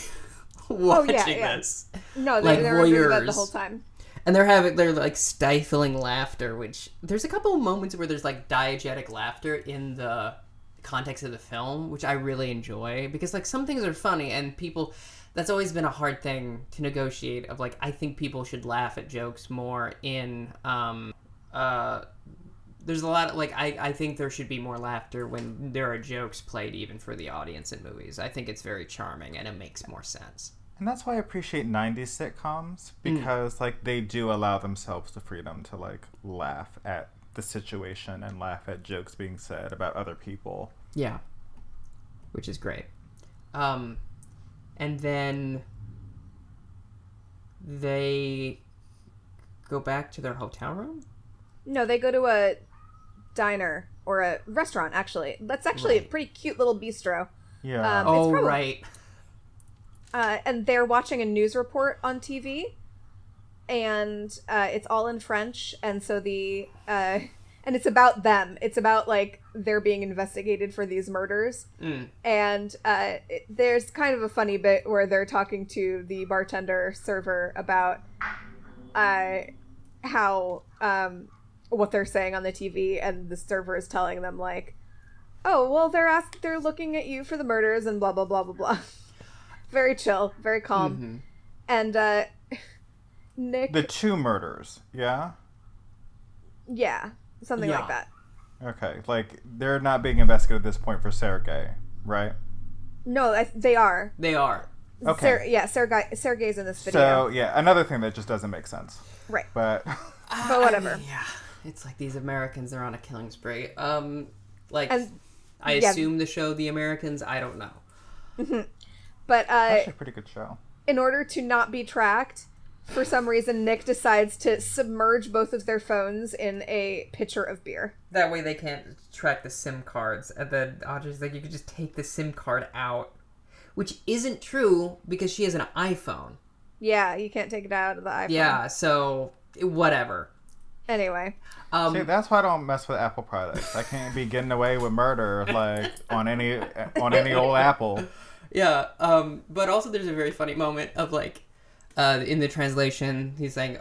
watching this. No, like they're under the bed voyeurs. the whole time. And they're like stifling laughter, which there's a couple of moments where there's like diegetic laughter in the context of the film, which I really enjoy, because like some things are funny and people, that's always been a hard thing to negotiate of like, I think people should laugh at jokes more in, there's a lot of like, I think there should be more laughter when there are jokes played even for the audience in movies. I think it's very charming and it makes more sense. And that's why I appreciate 90s sitcoms, because like they do allow themselves the freedom to like laugh at the situation and laugh at jokes being said about other people. Yeah. Which is great. And then they go back to their hotel room? No, they go to a diner or a restaurant, actually. That's actually a pretty cute little bistro. Yeah. Right. And they're watching a news report on TV, and it's all in French, and so and it's about them. It's about, like, they're being investigated for these murders. And there's kind of a funny bit where they're talking to the bartender server about how, what they're saying on the TV, and the server is telling them, like, oh, well, they're looking at you for the murders, and blah, blah, blah, blah, blah. Very chill, very calm. And Nick... The 2 murders, yeah? Yeah, something like that. Okay, like, they're not being investigated at this point for Sergei, right? No, they are. They are. Okay. Sergei's in this video. So, yeah, another thing that just doesn't make sense. Right. But whatever. I mean, yeah, it's like these Americans, they're on a killing spree. I yeah. assume the show The Americans, I don't know. Mm-hmm. But actually a pretty good show. In order to not be tracked, for some reason Nick decides to submerge both of their phones in a pitcher of beer. That way they can't track the SIM cards. And then Audrey's like, you could just take the SIM card out. Which isn't true because she has an iPhone. Yeah, you can't take it out of the iPhone. Yeah, so whatever. Anyway. See, that's why I don't mess with Apple products. I can't be getting away with murder like on any old Apple. Yeah, but also there's a very funny moment of, like, in the translation, he's saying,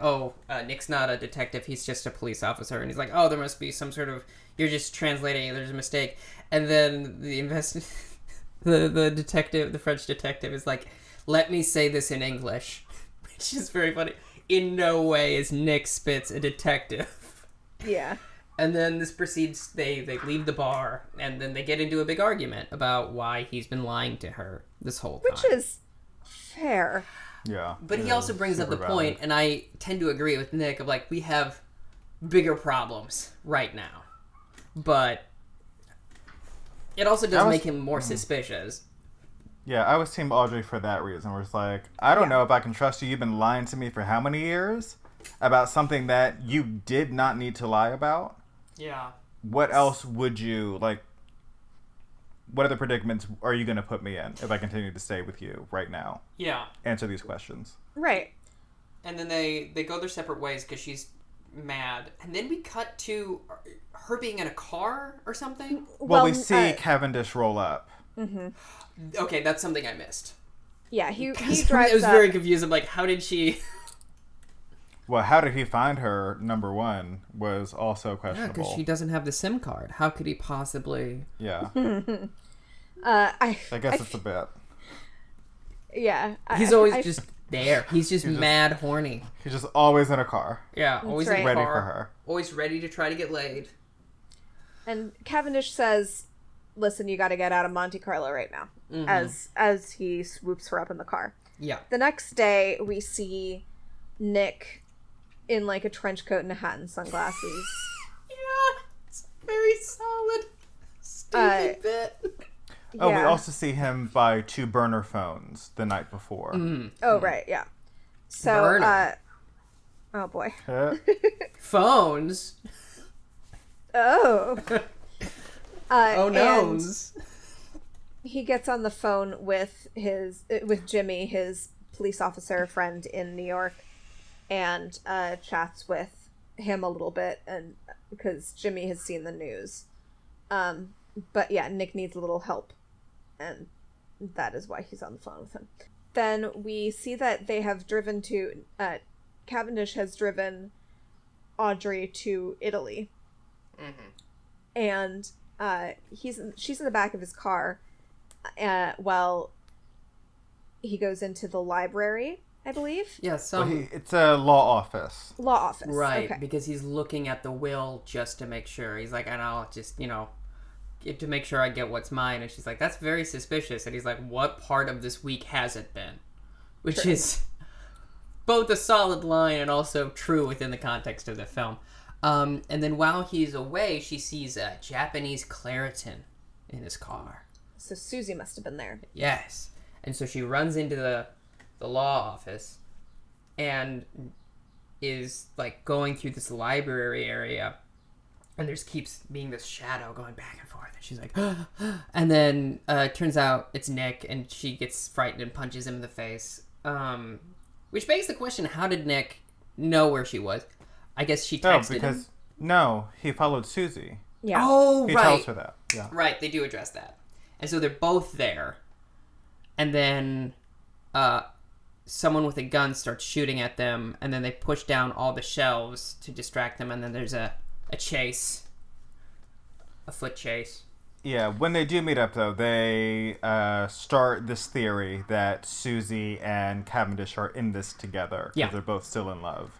Nick's not a detective, he's just a police officer. And he's like, there must be some sort of, you're just translating, there's a mistake. And then the detective, the French detective is like, let me say this in English. Which is very funny. In no way is Nick Spitz a detective. Yeah. And then this proceeds, they leave the bar, and then they get into a big argument about why he's been lying to her this whole time. Which is fair. Yeah. But he also brings up the point, and I tend to agree with Nick, of like, we have bigger problems right now. But it also does make him more suspicious. Yeah, I was Team Audrey for that reason. Where it's like, I don't know if I can trust you. You've been lying to me for how many years about something that you did not need to lie about? Yeah. What else would you, like, what other predicaments are you going to put me in if I continue to stay with you right now? Yeah. Answer these questions. Right. And then they go their separate ways because she's mad. And then we cut to her being in a car or something. Well, we see Cavendish roll up. Mm-hmm. Okay, that's something I missed. Yeah, he drives I was up. very confused. I'm like, how did she... Well, how did he find her, number one, was also questionable. Yeah, because she doesn't have the SIM card. How could he possibly... Yeah. I guess it's a bit. Yeah. He's always just there. He's just mad horny. He's just always in a car. Yeah, always in a car. Ready for her. Always ready to try to get laid. And Cavendish says, listen, you got to get out of Monte Carlo right now. Mm-hmm. As he swoops her up in the car. Yeah. The next day, we see Nick in like a trench coat and a hat and sunglasses. Yeah, it's very solid. Stupid bit. Oh, we also see him buy 2 burner phones the night before. Oh, right, yeah. So, oh boy. Phones? Oh. Oh, no. He gets on the phone with Jimmy, his police officer friend in New York, and chats with him a little bit, and because Jimmy has seen the news. But yeah, Nick needs a little help, and that is why he's on the phone with him. Then we see that they have driven to Cavendish has driven Audrey to Italy, and she's in the back of his car while he goes into the library, I believe. Yeah, it's a law office. Law office, right? Okay. Because he's looking at the will just to make sure. He's like, and I'll just to make sure I get what's mine. And she's like, that's very suspicious. And he's like, what part of this week has it been? Which is both a solid line and also true within the context of the film. And then while he's away, she sees a Japanese Claritin in his car. So Susie must have been there. Yes. And so she runs into the law office and is like going through this library area, and there's keeps being this shadow going back and forth, and she's like and then it turns out it's Nick, and she gets frightened and punches him in the face, which begs the question, how did Nick know where she was? I guess she texted him. No, he followed Susie. Yeah. Oh, he right. tells her that. Yeah. Right, they do address that. And so they're both there. And then someone with a gun starts shooting at them, and then they push down all the shelves to distract them, and then there's a chase. A foot chase. Yeah, when they do meet up, though, they start this theory that Susie and Cavendish are in this together. Yeah. Because they're both still in love.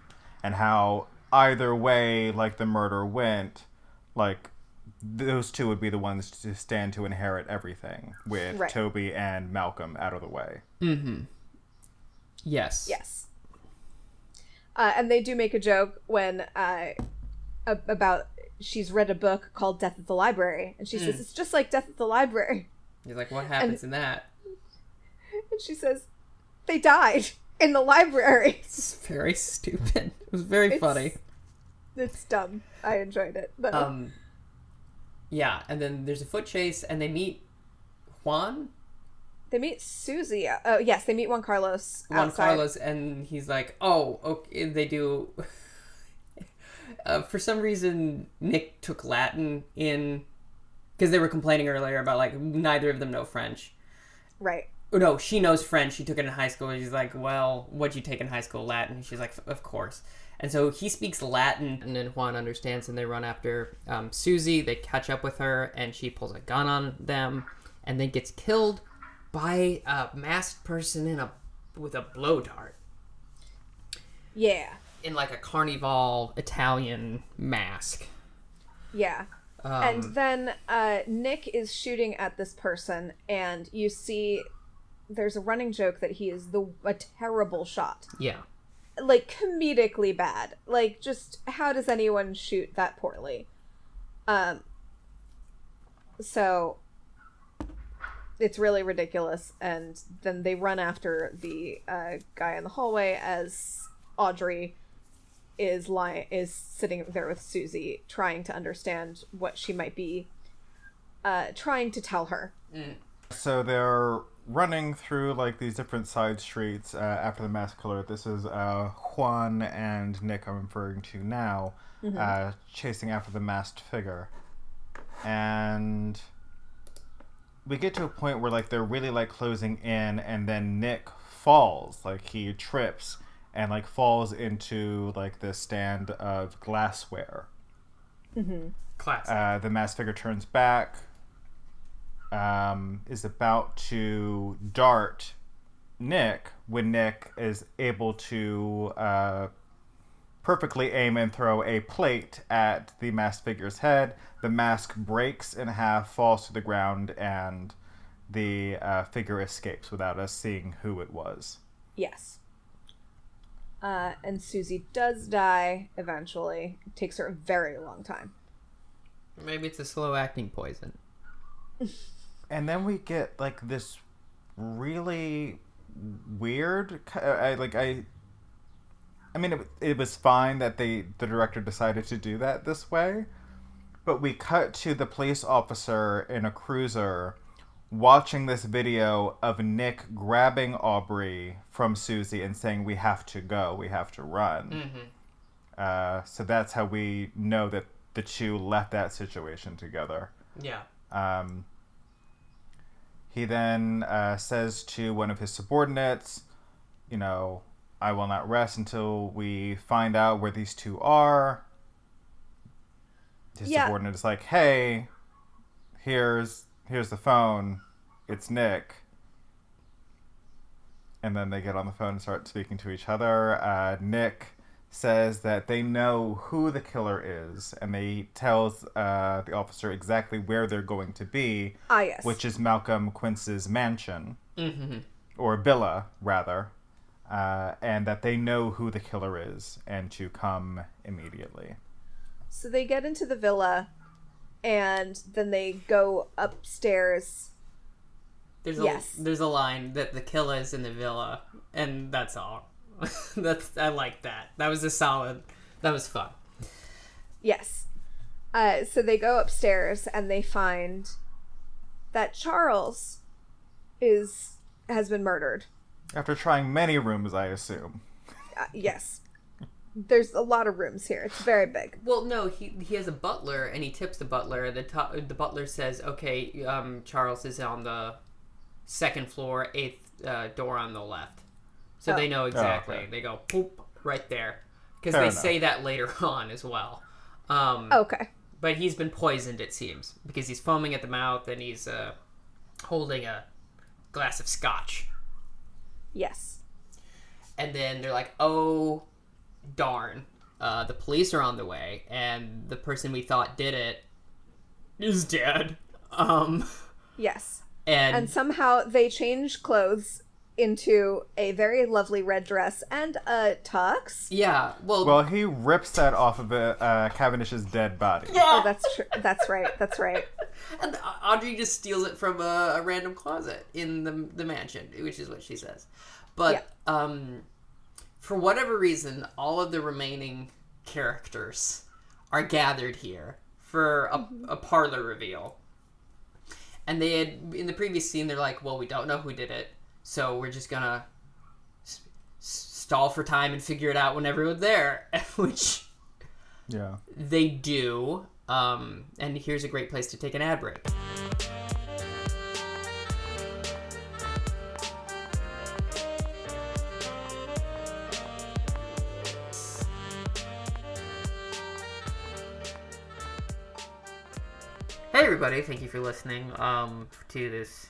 And how either way, like, the murder went, like, those two would be the ones to stand to inherit everything, with Toby and Malcolm out of the way. Mm-hmm. Yes. Yes. And they do make a joke when about she's read a book called Death at the Library, and she says it's just like Death at the Library. He's like, what happens in that? And she says they died in the library. It's very stupid. It was very funny. It's dumb. I enjoyed it. But... yeah, and then there's a foot chase, and they meet Juan. They meet Susie. Yes, they meet Juan Carlos outside. Juan Carlos, and he's like, oh, okay. They do. For some reason, Nick took Latin in, because they were complaining earlier about, like, neither of them know French. Right. Oh, no, she knows French. She took it in high school. She's like, well, what'd you take in high school? Latin. She's like, of course. And so he speaks Latin, and then Juan understands, and they run after Susie. They catch up with her, and she pulls a gun on them, and then gets killed by a masked person with a blow dart. Yeah. In like a Carnival Italian mask. Yeah. And then Nick is shooting at this person, and you see there's a running joke that he is a terrible shot. Yeah. Like, comedically bad. Like, just, how does anyone shoot that poorly? So, it's really ridiculous, and then they run after the guy in the hallway as Audrey is sitting there with Susie, trying to understand what she might be trying to tell her. So they're running through like these different side streets after the mass killer. This is Juan and Nick I'm referring to now, chasing after the masked figure. And we get to a point where like they're really like closing in, and then Nick falls. Like he trips and like falls into like this stand of glassware. Classic. The masked figure turns back, is about to dart Nick when Nick is able to perfectly aim and throw a plate at the masked figure's head. The mask breaks in half, falls to the ground, and the figure escapes without us seeing who it was. Yes. And Susie does die eventually. It takes her a very long time. Maybe it's a slow-acting poison. And then we get like this really weird. I mean, it was fine that the director decided to do that this way, but we cut to the police officer in a cruiser watching this video of Nick grabbing Aubrey from Susie and saying, "We have to go, we have to run." So that's how we know that the two left that situation together. Yeah. He then says to one of his subordinates, you know, "I will not rest until we find out where these two are." His subordinate is like, "Hey, here's the phone. It's Nick." And then they get on the phone and start speaking to each other. Nick says that they know who the killer is, and they tells the officer exactly where they're going to be, yes. which is Malcolm Quince's mansion, or villa, rather, and that they know who the killer is, and to come immediately. So they get into the villa, and then they go upstairs. There's a line that the killer is in the villa, and that's all. I like that. That was that was fun. Yes. So they go upstairs and they find that Charles has been murdered. After trying many rooms, I assume. Yes. There's a lot of rooms here. It's very big. Well, no, he has a butler, and he tips the butler. The butler says, "Okay, Charles is on the second floor, 8th door on the left." So they know exactly. Okay. They go, poop, right there. Because they say that later on as well. Okay. But he's been poisoned, it seems. Because he's foaming at the mouth and he's holding a glass of scotch. Yes. And then they're like, oh, darn. The police are on the way. And the person we thought did it is dead. Yes. And somehow they change clothes into a very lovely red dress and a tux. Yeah, well, he rips that off of Cavendish's dead body. Yeah! Oh, that's true. That's right. And Audrey just steals it from a random closet in the mansion, which is what she says. But for whatever reason, all of the remaining characters are gathered here for a parlor reveal. And they had, in the previous scene, they're like, well, we don't know who did it, so we're just gonna stall for time and figure it out when everyone's there, which they do. And here's a great place to take an ad break. Hey everybody, thank you for listening to this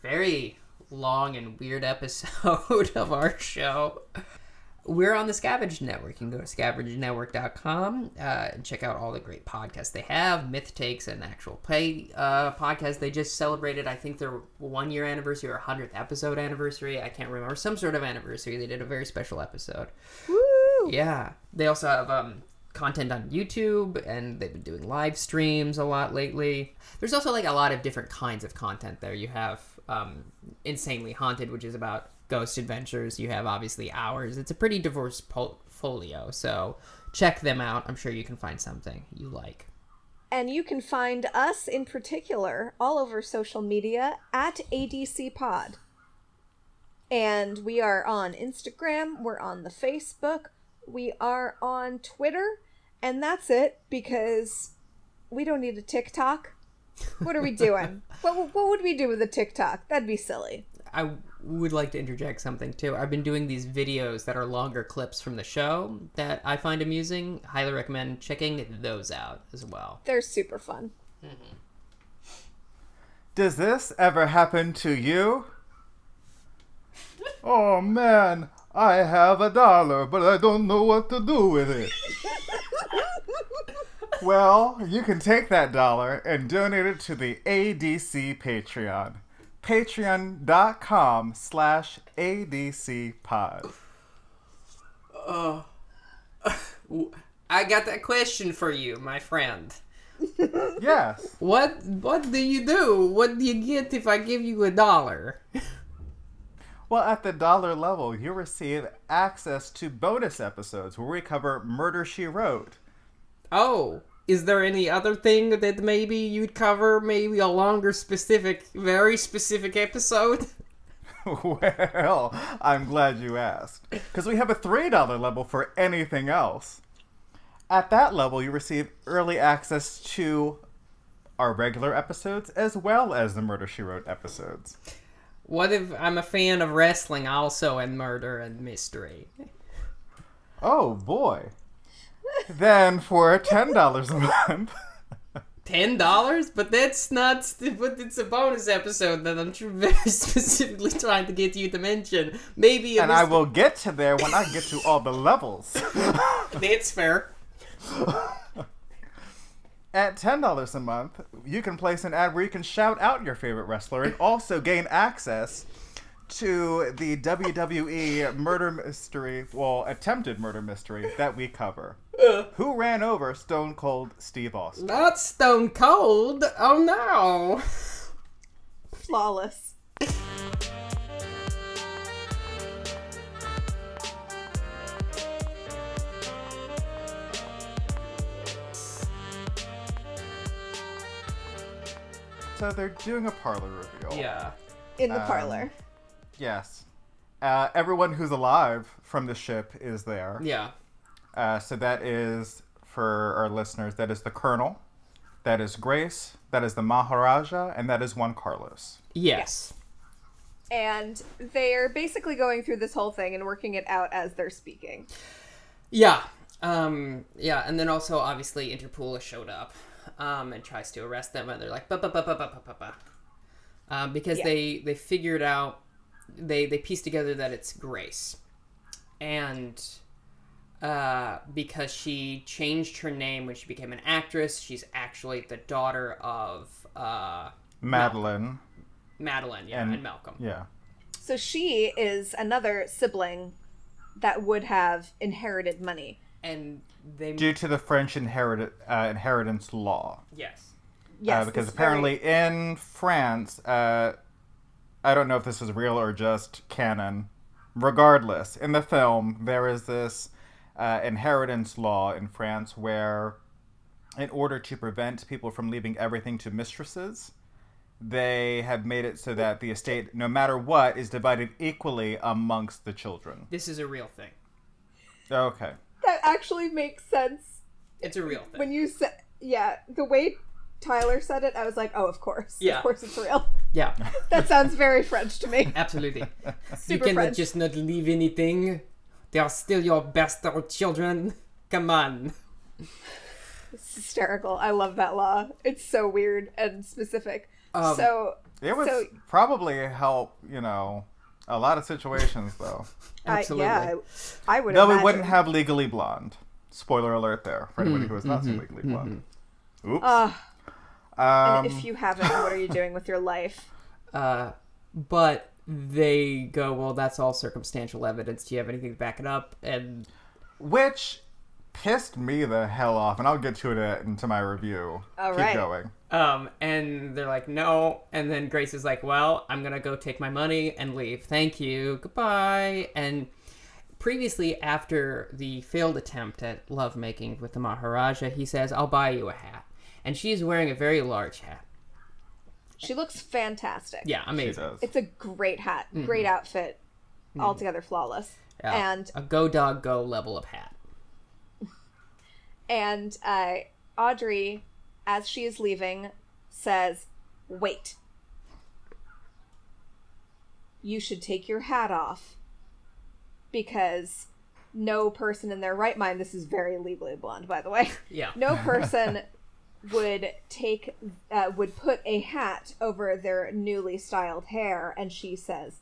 very long and weird episode of our show. We're on the Scavenge Network. You can go to scavengenetwork.com and check out all the great podcasts they have. Myth Takes, an actual play podcast. They just celebrated, I think, their 1-year anniversary or 100th episode anniversary. I can't remember. Some sort of anniversary. They did a very special episode. Woo! Yeah. They also have content on YouTube, and they've been doing live streams a lot lately. There's also like a lot of different kinds of content there. You have Insanely Haunted, which is about ghost adventures. You have obviously ours. It's a pretty diverse portfolio, so check them out. I'm sure you can find something you like. And you can find us in particular all over social media at ADC Pod. And we are on Instagram, we're on the Facebook, we are on Twitter, and that's it, because we don't need a TikTok. What are we doing? What would we do with a TikTok? That'd be silly. I would like to interject something, too. I've been doing these videos that are longer clips from the show that I find amusing. Highly recommend checking those out as well. They're super fun. Mm-hmm. Does this ever happen to you? Oh man, I have $1, but I don't know what to do with it. Well, you can take that $1 and donate it to the ADC Patreon. Patreon.com/ADCpod. I got that question for you, my friend. Yes. What do you do? What do you get if I give you $1? Well, at the $1 level, you receive access to bonus episodes where we cover Murder, She Wrote. Oh, is there any other thing that maybe you'd cover? Maybe a longer, very specific episode? Well, I'm glad you asked. Because we have a $3 level for anything else. At that level, you receive early access to our regular episodes as well as the Murder, She Wrote episodes. What if I'm a fan of wrestling also and murder and mystery? Oh, boy. Then for $10 a month... $10? But that's not... But it's a bonus episode that I'm very specifically trying to get you to mention. Maybe... And I will get to there when I get to all the levels. That's fair. At $10 a month, you can place an ad where you can shout out your favorite wrestler and also gain access to the WWE murder mystery, well, attempted murder mystery that we cover. Who ran over Stone Cold Steve Austin? Not Stone Cold. Oh no. Flawless. So they're doing a parlor reveal. Yeah. In the parlor. Yes. Everyone who's alive from the ship is there. Yeah. So that is, for our listeners, that is the Colonel, that is Grace, that is the Maharaja, and that is Juan Carlos. Yes. And they're basically going through this whole thing and working it out as they're speaking. Yeah. Yeah, and then also, obviously, Interpol has showed up and tries to arrest them, and they're like, because they figured out, they pieced together that it's Grace. And because she changed her name when she became an actress, she's actually the daughter of Madeline. Madeline, yeah, and Malcolm. Yeah. So she is another sibling that would have inherited money. And they... Due to the French inheritance law. Yes. Yes. Because apparently in France, I don't know if this is real or just canon. Regardless, in the film, there is this inheritance law in France where, in order to prevent people from leaving everything to mistresses, they have made it so that the estate, no matter what, is divided equally amongst the children. This is a real thing. Okay. That actually makes sense. It's a real thing. When you said, yeah, the way Tyler said it, I was like, oh, of course. Yeah. Of course it's real. Yeah. That sounds very French to me. Absolutely. Super You cannot French. just not leave anything. They are still your bastard children. Come on. It's hysterical. I love that law. It's so weird and specific. It would probably help, a lot of situations, though. Absolutely. I would No, imagine. we wouldn't have Legally Blonde. Spoiler alert there, for anybody who has not seen Legally Blonde. Oops. And if you haven't, what are you doing with your life? But they go, well, that's all circumstantial evidence. Do you have anything to back it up? And Which pissed me the hell off, and I'll get to it into my review. All Keep right. going. and they're like, no. And then Grace is like, well, I'm going to go take my money and leave. Thank you. Goodbye. And previously, after the failed attempt at lovemaking with the Maharaja, he says, I'll buy you a hat. And she's wearing a very large hat. She looks fantastic. Yeah, amazing. She does. It's a great hat, great outfit, altogether flawless. Yeah, And a go dog go level of hat. And Audrey, as she is leaving, says, "Wait. You should take your hat off. Because no person in their right mind," this is very Legally Blonde, by the way. Yeah. No person would put a hat over their newly styled hair. And she says,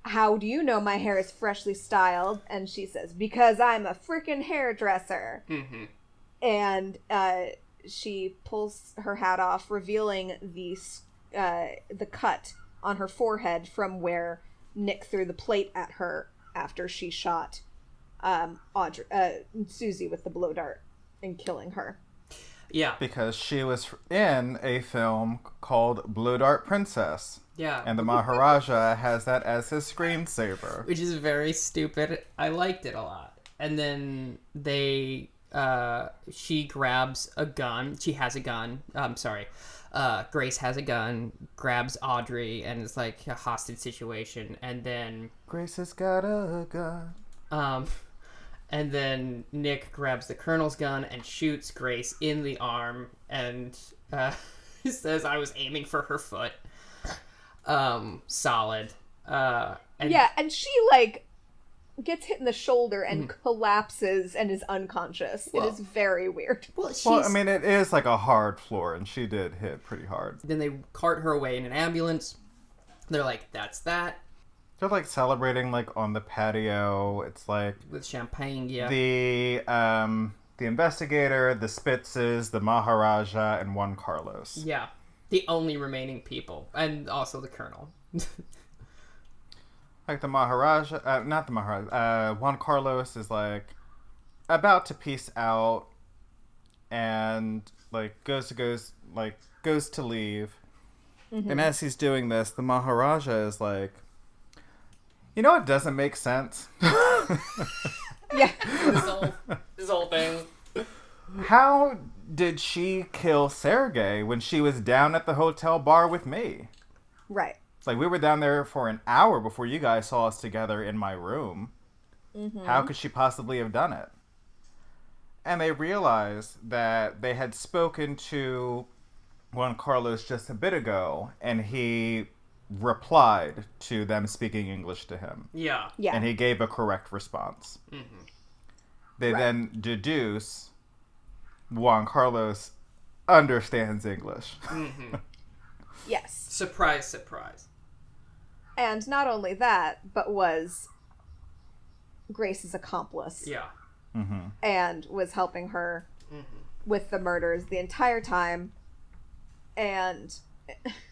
"How do you know my hair is freshly styled?" And she says, "Because I'm a freaking hairdresser." Mm-hmm. And she pulls her hat off, revealing the cut on her forehead from where Nick threw the plate at her after she shot Susie with the blow dart and killing her. Yeah. Because she was in a film called Blue Dart Princess. Yeah. And the Maharaja has that as his screensaver. Which is very stupid. I liked it a lot. And then she grabs a gun. She has a gun. Grace has a gun, grabs Audrey, and it's like a hostage situation. And then Grace has got a gun. And then Nick grabs the Colonel's gun and shoots Grace in the arm, and he says, "I was aiming for her foot." Solid. And she, like, gets hit in the shoulder and collapses and is unconscious. It is very weird. Well, I mean, it is like a hard floor, and she did hit pretty hard. Then they cart her away in an ambulance. They're like, "That's that." They're like celebrating like on the patio. It's like With champagne, yeah. the investigator, the Spitzes, the Maharaja, and Juan Carlos. Yeah. The only remaining people. And also the Colonel. Like the Maharaja, not the Maharaja, Juan Carlos is like about to peace out and like goes to leave. And as he's doing this, the Maharaja is like, "You know what doesn't make sense?" Yeah. This whole thing. How did she kill Sergei when she was down at the hotel bar with me? Right. It's like we were down there for an hour before you guys saw us together in my room. How could she possibly have done it? And they realized that they had spoken to Juan Carlos just a bit ago, and he replied to them speaking English to him. Yeah. Yeah. And he gave a correct response. They then deduce Juan Carlos understands English. Yes. Surprise, surprise. And not only that, but was Grace's accomplice. Yeah. And was helping her with the murders the entire time. And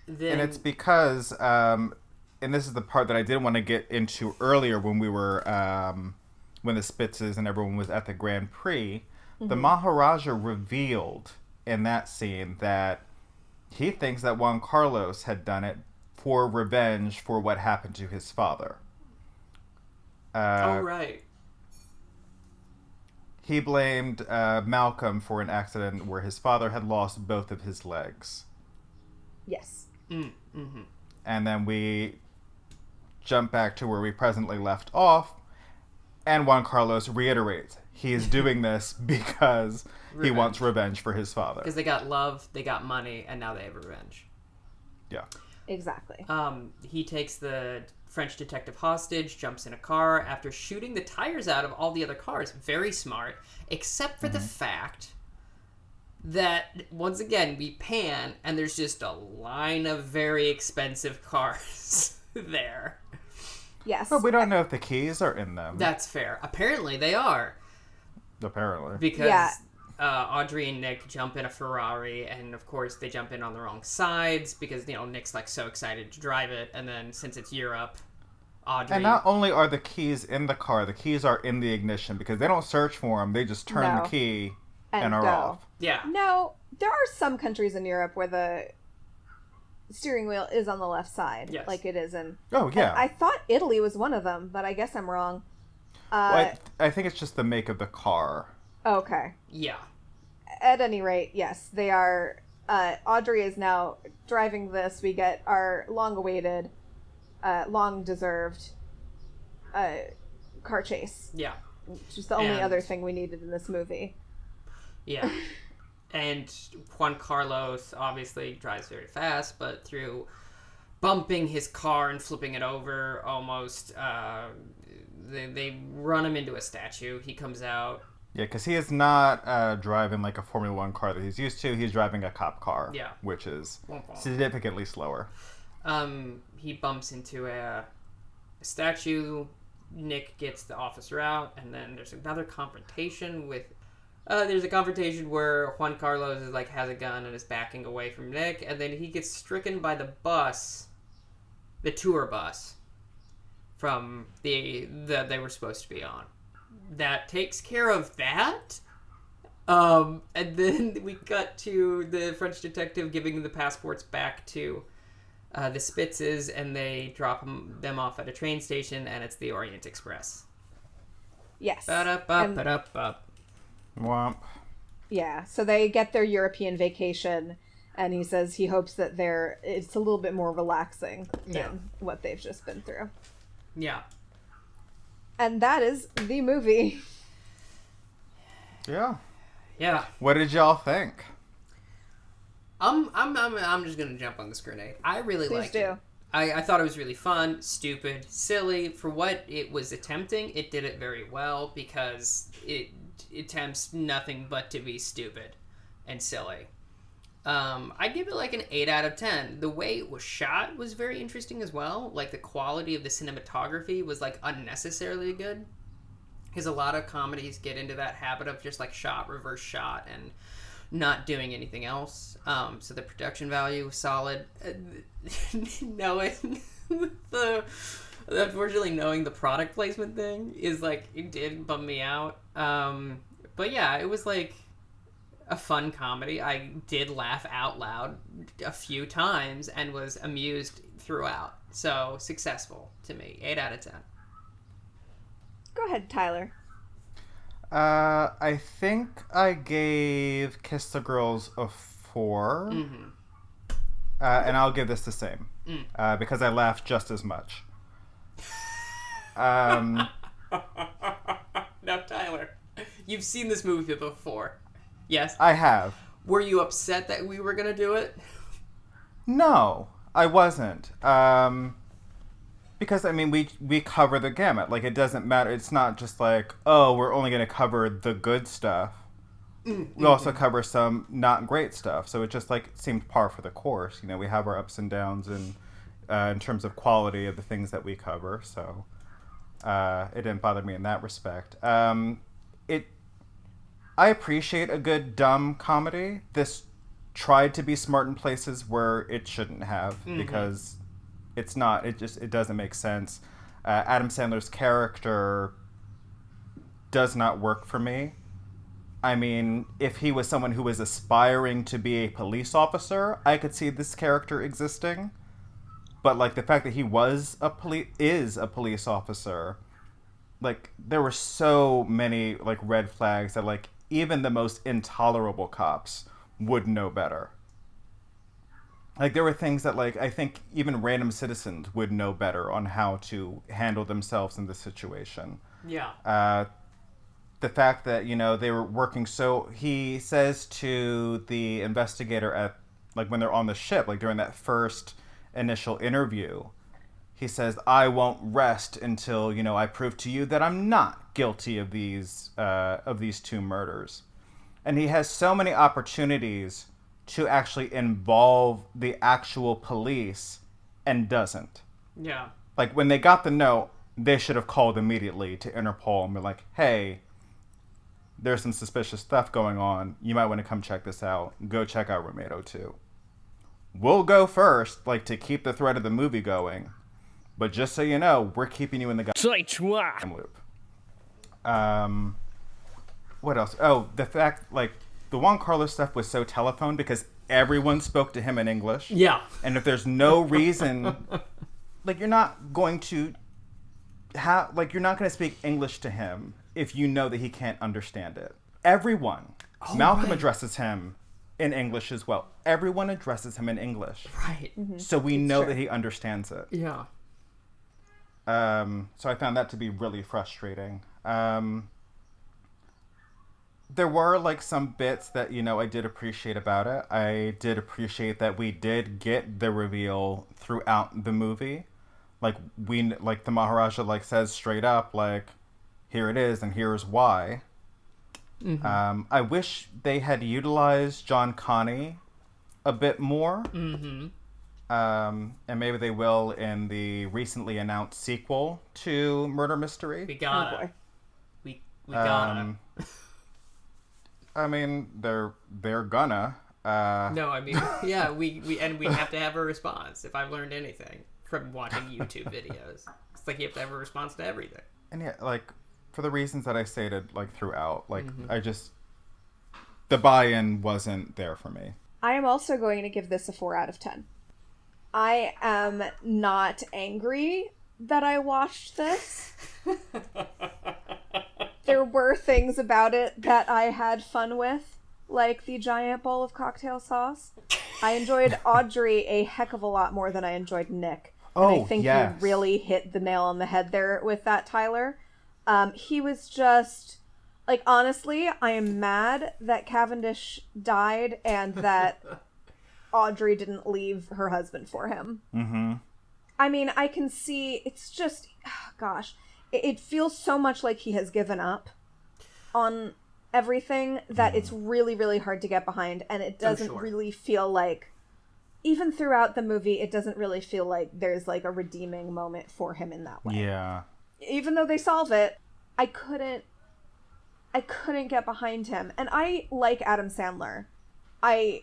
it's because, and this is the part that I did want to get into earlier when we were, when the Spitzes and everyone was at the Grand Prix, the Maharaja revealed in that scene that he thinks that Juan Carlos had done it for revenge for what happened to his father. Right. He blamed Malcolm for an accident where his father had lost both of his legs. yes. And then we jump back to where we presently left off, and Juan Carlos reiterates he is doing this because he wants revenge for his father. Because they got love, they got money, and now they have revenge. Yeah. Exactly. He takes the French detective hostage, jumps in a car after shooting the tires out of all the other cars. Very smart, except for the fact that, once again, we pan, and there's just a line of very expensive cars there. Yes. But we don't know if the keys are in them. That's fair. Apparently they are. Apparently. Because Audrey and Nick jump in a Ferrari, and of course they jump in on the wrong sides because, you know, Nick's like so excited to drive it, and then since it's Europe, Audrey... And not only are the keys in the car, the keys are in the ignition because they don't search for them. They just turn the key and are off. Yeah. No, there are some countries in Europe where the steering wheel is on the left side, like it is in... Oh, yeah. I thought Italy was one of them, but I guess I'm wrong. Well, I think it's just the make of the car. Okay. Yeah. at any rate, yes, they are. Audrey is now driving this. We get our long-awaited, long-deserved car chase. Yeah. Which is the only other thing we needed in this movie. Yeah. And Juan Carlos obviously drives very fast, but through bumping his car and flipping it over almost, they run him into a statue. He comes out. Yeah, because he is not driving like a Formula One car that he's used to. He's driving a cop car, which is significantly slower. He bumps into a statue. Nick gets the officer out, and then there's another confrontation with... there's a confrontation where Juan Carlos is has a gun and is backing away from Nick, and then he gets stricken by the bus, the tour bus, from they were supposed to be on. That takes care of that. And then we cut to the French detective giving the passports back to the Spitzes, and they drop them off at a train station, and it's the Orient Express. Yes. Womp. Yeah, so they get their European vacation, and he says he hopes that it's a little bit more relaxing than what they've just been through. Yeah. And that is the movie. Yeah. Yeah. What did y'all think? I'm just gonna jump on this grenade. I really liked it. I thought it was really fun, stupid, silly. For what it was attempting, it did it very well because it attempts nothing but to be stupid and silly. I give it an 8 out of 10. The way it was shot was very interesting as well. The quality of the cinematography was unnecessarily good. Because a lot of comedies get into that habit of just reverse shot and not doing anything else. So the production value was solid. Unfortunately, knowing the product placement thing is it did bum me out. But yeah, it was a fun comedy. I did laugh out loud a few times and was amused throughout. So successful to me. 8 out of 10. Go ahead, Tyler. I think I gave Kiss the Girls a 4. Mm-hmm. And I'll give this the same. Because I laughed just as much. Now, Tyler, you've seen this movie before. Yes? I have. Were you upset that we were going to do it? No, I wasn't. Because, we cover the gamut. It doesn't matter. It's not just we're only going to cover the good stuff. We also cover some not great stuff. So it just, seemed par for the course. We have our ups and downs in terms of quality of the things that we cover. So it didn't bother me in that respect. I appreciate a good dumb comedy. This tried to be smart in places where it shouldn't have, because it's not. It doesn't make sense. Adam Sandler's character does not work for me. If he was someone who was aspiring to be a police officer, I could see this character existing. But the fact that he is a police officer, there were so many red flags that even the most intolerable cops would know better. There were things that I think even random citizens would know better on how to handle themselves in this situation. Yeah. The fact that they were working, so he says to the investigator at when they're on the ship, during that first initial interview, he says, "I won't rest until I prove to you that I'm not guilty of these 2 murders." And he has so many opportunities to actually involve the actual police and doesn't. Yeah. When they got the note, they should have called immediately to Interpol and be "Hey, there's some suspicious stuff going on. You might want to come check this out. Go check out Roommate 02. We'll go first, to keep the thread of the movie going. But just so you know, we're keeping you in the loop." What else? Oh, the fact, the Juan Carlos stuff was so telephone because everyone spoke to him in English. Yeah. And if there's no reason, you're not going to you're not going to speak English to him if you know that he can't understand it. Everyone Malcolm addresses him in English as well. Everyone addresses him in English. Right. Mm-hmm. So we know that he understands it. Yeah. So I found that to be really frustrating. There were like some bits that, you know, I did appreciate about it. I did appreciate that we did get the reveal throughout the movie. Like the Maharaja like says straight up, like, here it is and here's why. Mm-hmm. I wish they had utilized John Connie a bit more. Mm-hmm. And maybe they will in the recently announced sequel to Murder Mystery. We gotta. We gotta. I mean, they're gonna. No, I mean, yeah, we have to have a response. If I've learned anything from watching YouTube videos, it's like you have to have a response to everything. And yeah, like for the reasons that I stated, like throughout, like the buy-in wasn't there for me. I am also going to give this a 4 out of 10. I am not angry that I watched this. There were things about it that I had fun with, like the giant bowl of cocktail sauce. I enjoyed Audrey a heck of a lot more than I enjoyed Nick. And I think you really hit the nail on the head there with that, Tyler. He was just, like, honestly, I am mad that Cavendish died and that Audrey didn't leave her husband for him. Mm-hmm. I mean, I can see, it's just, gosh, it feels so much like he has given up on everything that it's really, really hard to get behind. And it doesn't really feel like, even throughout the movie, it doesn't really feel like there's like a redeeming moment for him in that way. Yeah. Even though they solve it, I couldn't get behind him. And I like Adam Sandler. I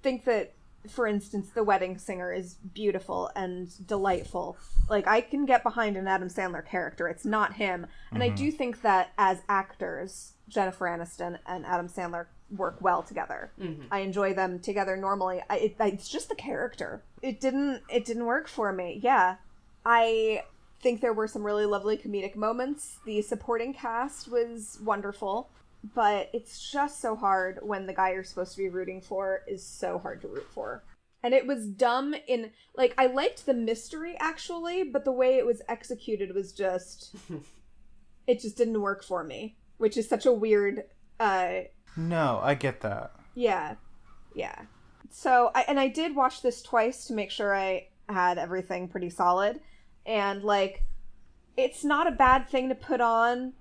think that, for instance, The Wedding Singer is beautiful and delightful. Like, I can get behind an Adam Sandler character. It's not him. And I do think that as actors, Jennifer Aniston and Adam Sandler work well together. I enjoy them together normally. It's just the character. It didn't work for me. Yeah. I think there were some really lovely comedic moments. The supporting cast was wonderful. But it's just so hard when the guy you're supposed to be rooting for is so hard to root for. And it was dumb in, like, I liked the mystery, actually, but the way it was executed was just, it just didn't work for me. Which is such a weird, No, I get that. Yeah. So, I did watch this twice to make sure I had everything pretty solid. And, like, it's not a bad thing to put on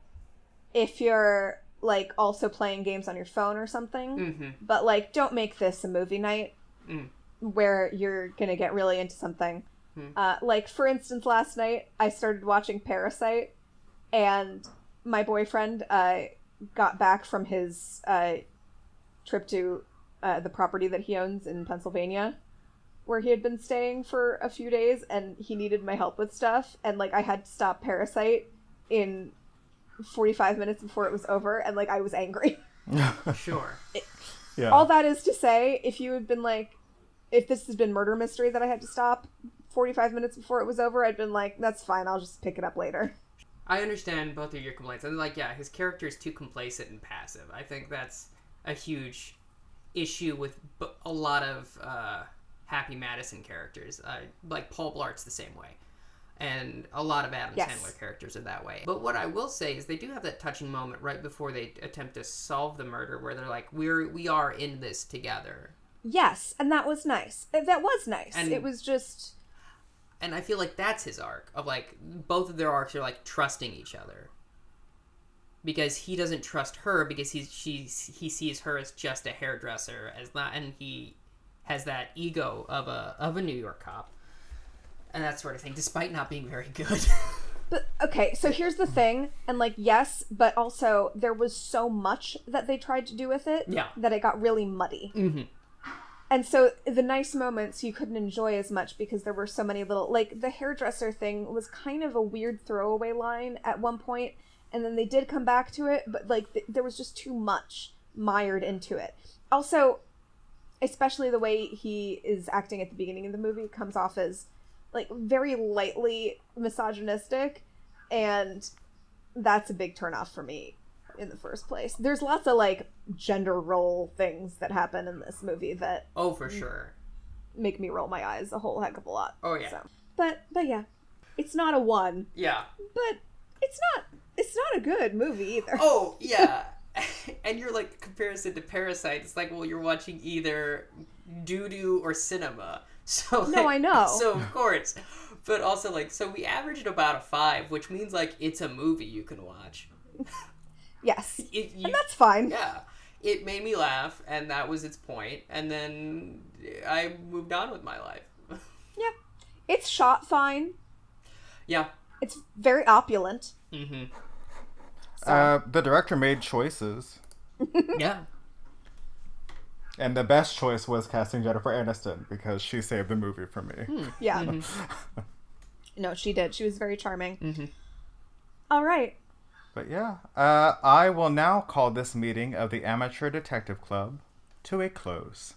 if you're, like, also playing games on your phone or something. But, like, don't make this a movie night where you're gonna get really into something. Like, for instance, last night I started watching Parasite, and my boyfriend got back from his trip to the property that he owns in Pennsylvania, where he had been staying for a few days, and he needed my help with stuff, and, like, I had to stop Parasite in 45 minutes before it was over, and, like, I was angry. Sure. Yeah. All that is to say, if you had been like, if this has been Murder Mystery that I had to stop 45 minutes before it was over, I'd been like, that's fine, I'll just pick it up later. I understand both of your complaints. And, like, yeah, his character is too complacent and passive. I think that's a huge issue with a lot of Happy Madison characters. Like, Paul Blart's the same way. And a lot of Adam Sandler characters are that way. But what I will say is they do have that touching moment right before they attempt to solve the murder where they're like, we are in this together. Yes, and that was nice. That was nice. And it was just... And I feel like that's his arc of, like, both of their arcs are, like, trusting each other. Because he doesn't trust her because he sees her as just a hairdresser, and he has that ego of a New York cop. And that sort of thing, despite not being very good. But, okay, so here's the thing, and, like, yes, but also there was so much that they tried to do with it that it got really muddy. And so the nice moments you couldn't enjoy as much because there were so many little, like, the hairdresser thing was kind of a weird throwaway line at one point, and then they did come back to it, but, like, there was just too much mired into it. Also, especially the way he is acting at the beginning of the movie comes off as, like, very lightly misogynistic, and that's a big turnoff for me. in the first place. There's lots of like gender role things that happen in this movie that Oh, for sure. make me roll my eyes a whole heck of a lot. Oh yeah. So. But yeah, it's not a 1. Yeah. But it's not a good movie either. Oh yeah. And you're like, comparison to Parasite, it's like, well, you're watching either doo-doo or cinema. So like, No, I know. So of course. But also like, so we averaged about a 5, which means like it's a movie you can watch. Yes. And that's fine. Yeah. It made me laugh, and that was its point, and then I moved on with my life. Yeah. It's shot fine. Yeah. It's very opulent. Mm-hmm. The director made choices. Yeah. And the best choice was casting Jennifer Aniston because she saved the movie for me. Yeah. Mm-hmm. No, she did. She was very charming. Mm-hmm. All right. But yeah, I will now call this meeting of the Amateur Detective Club to a close.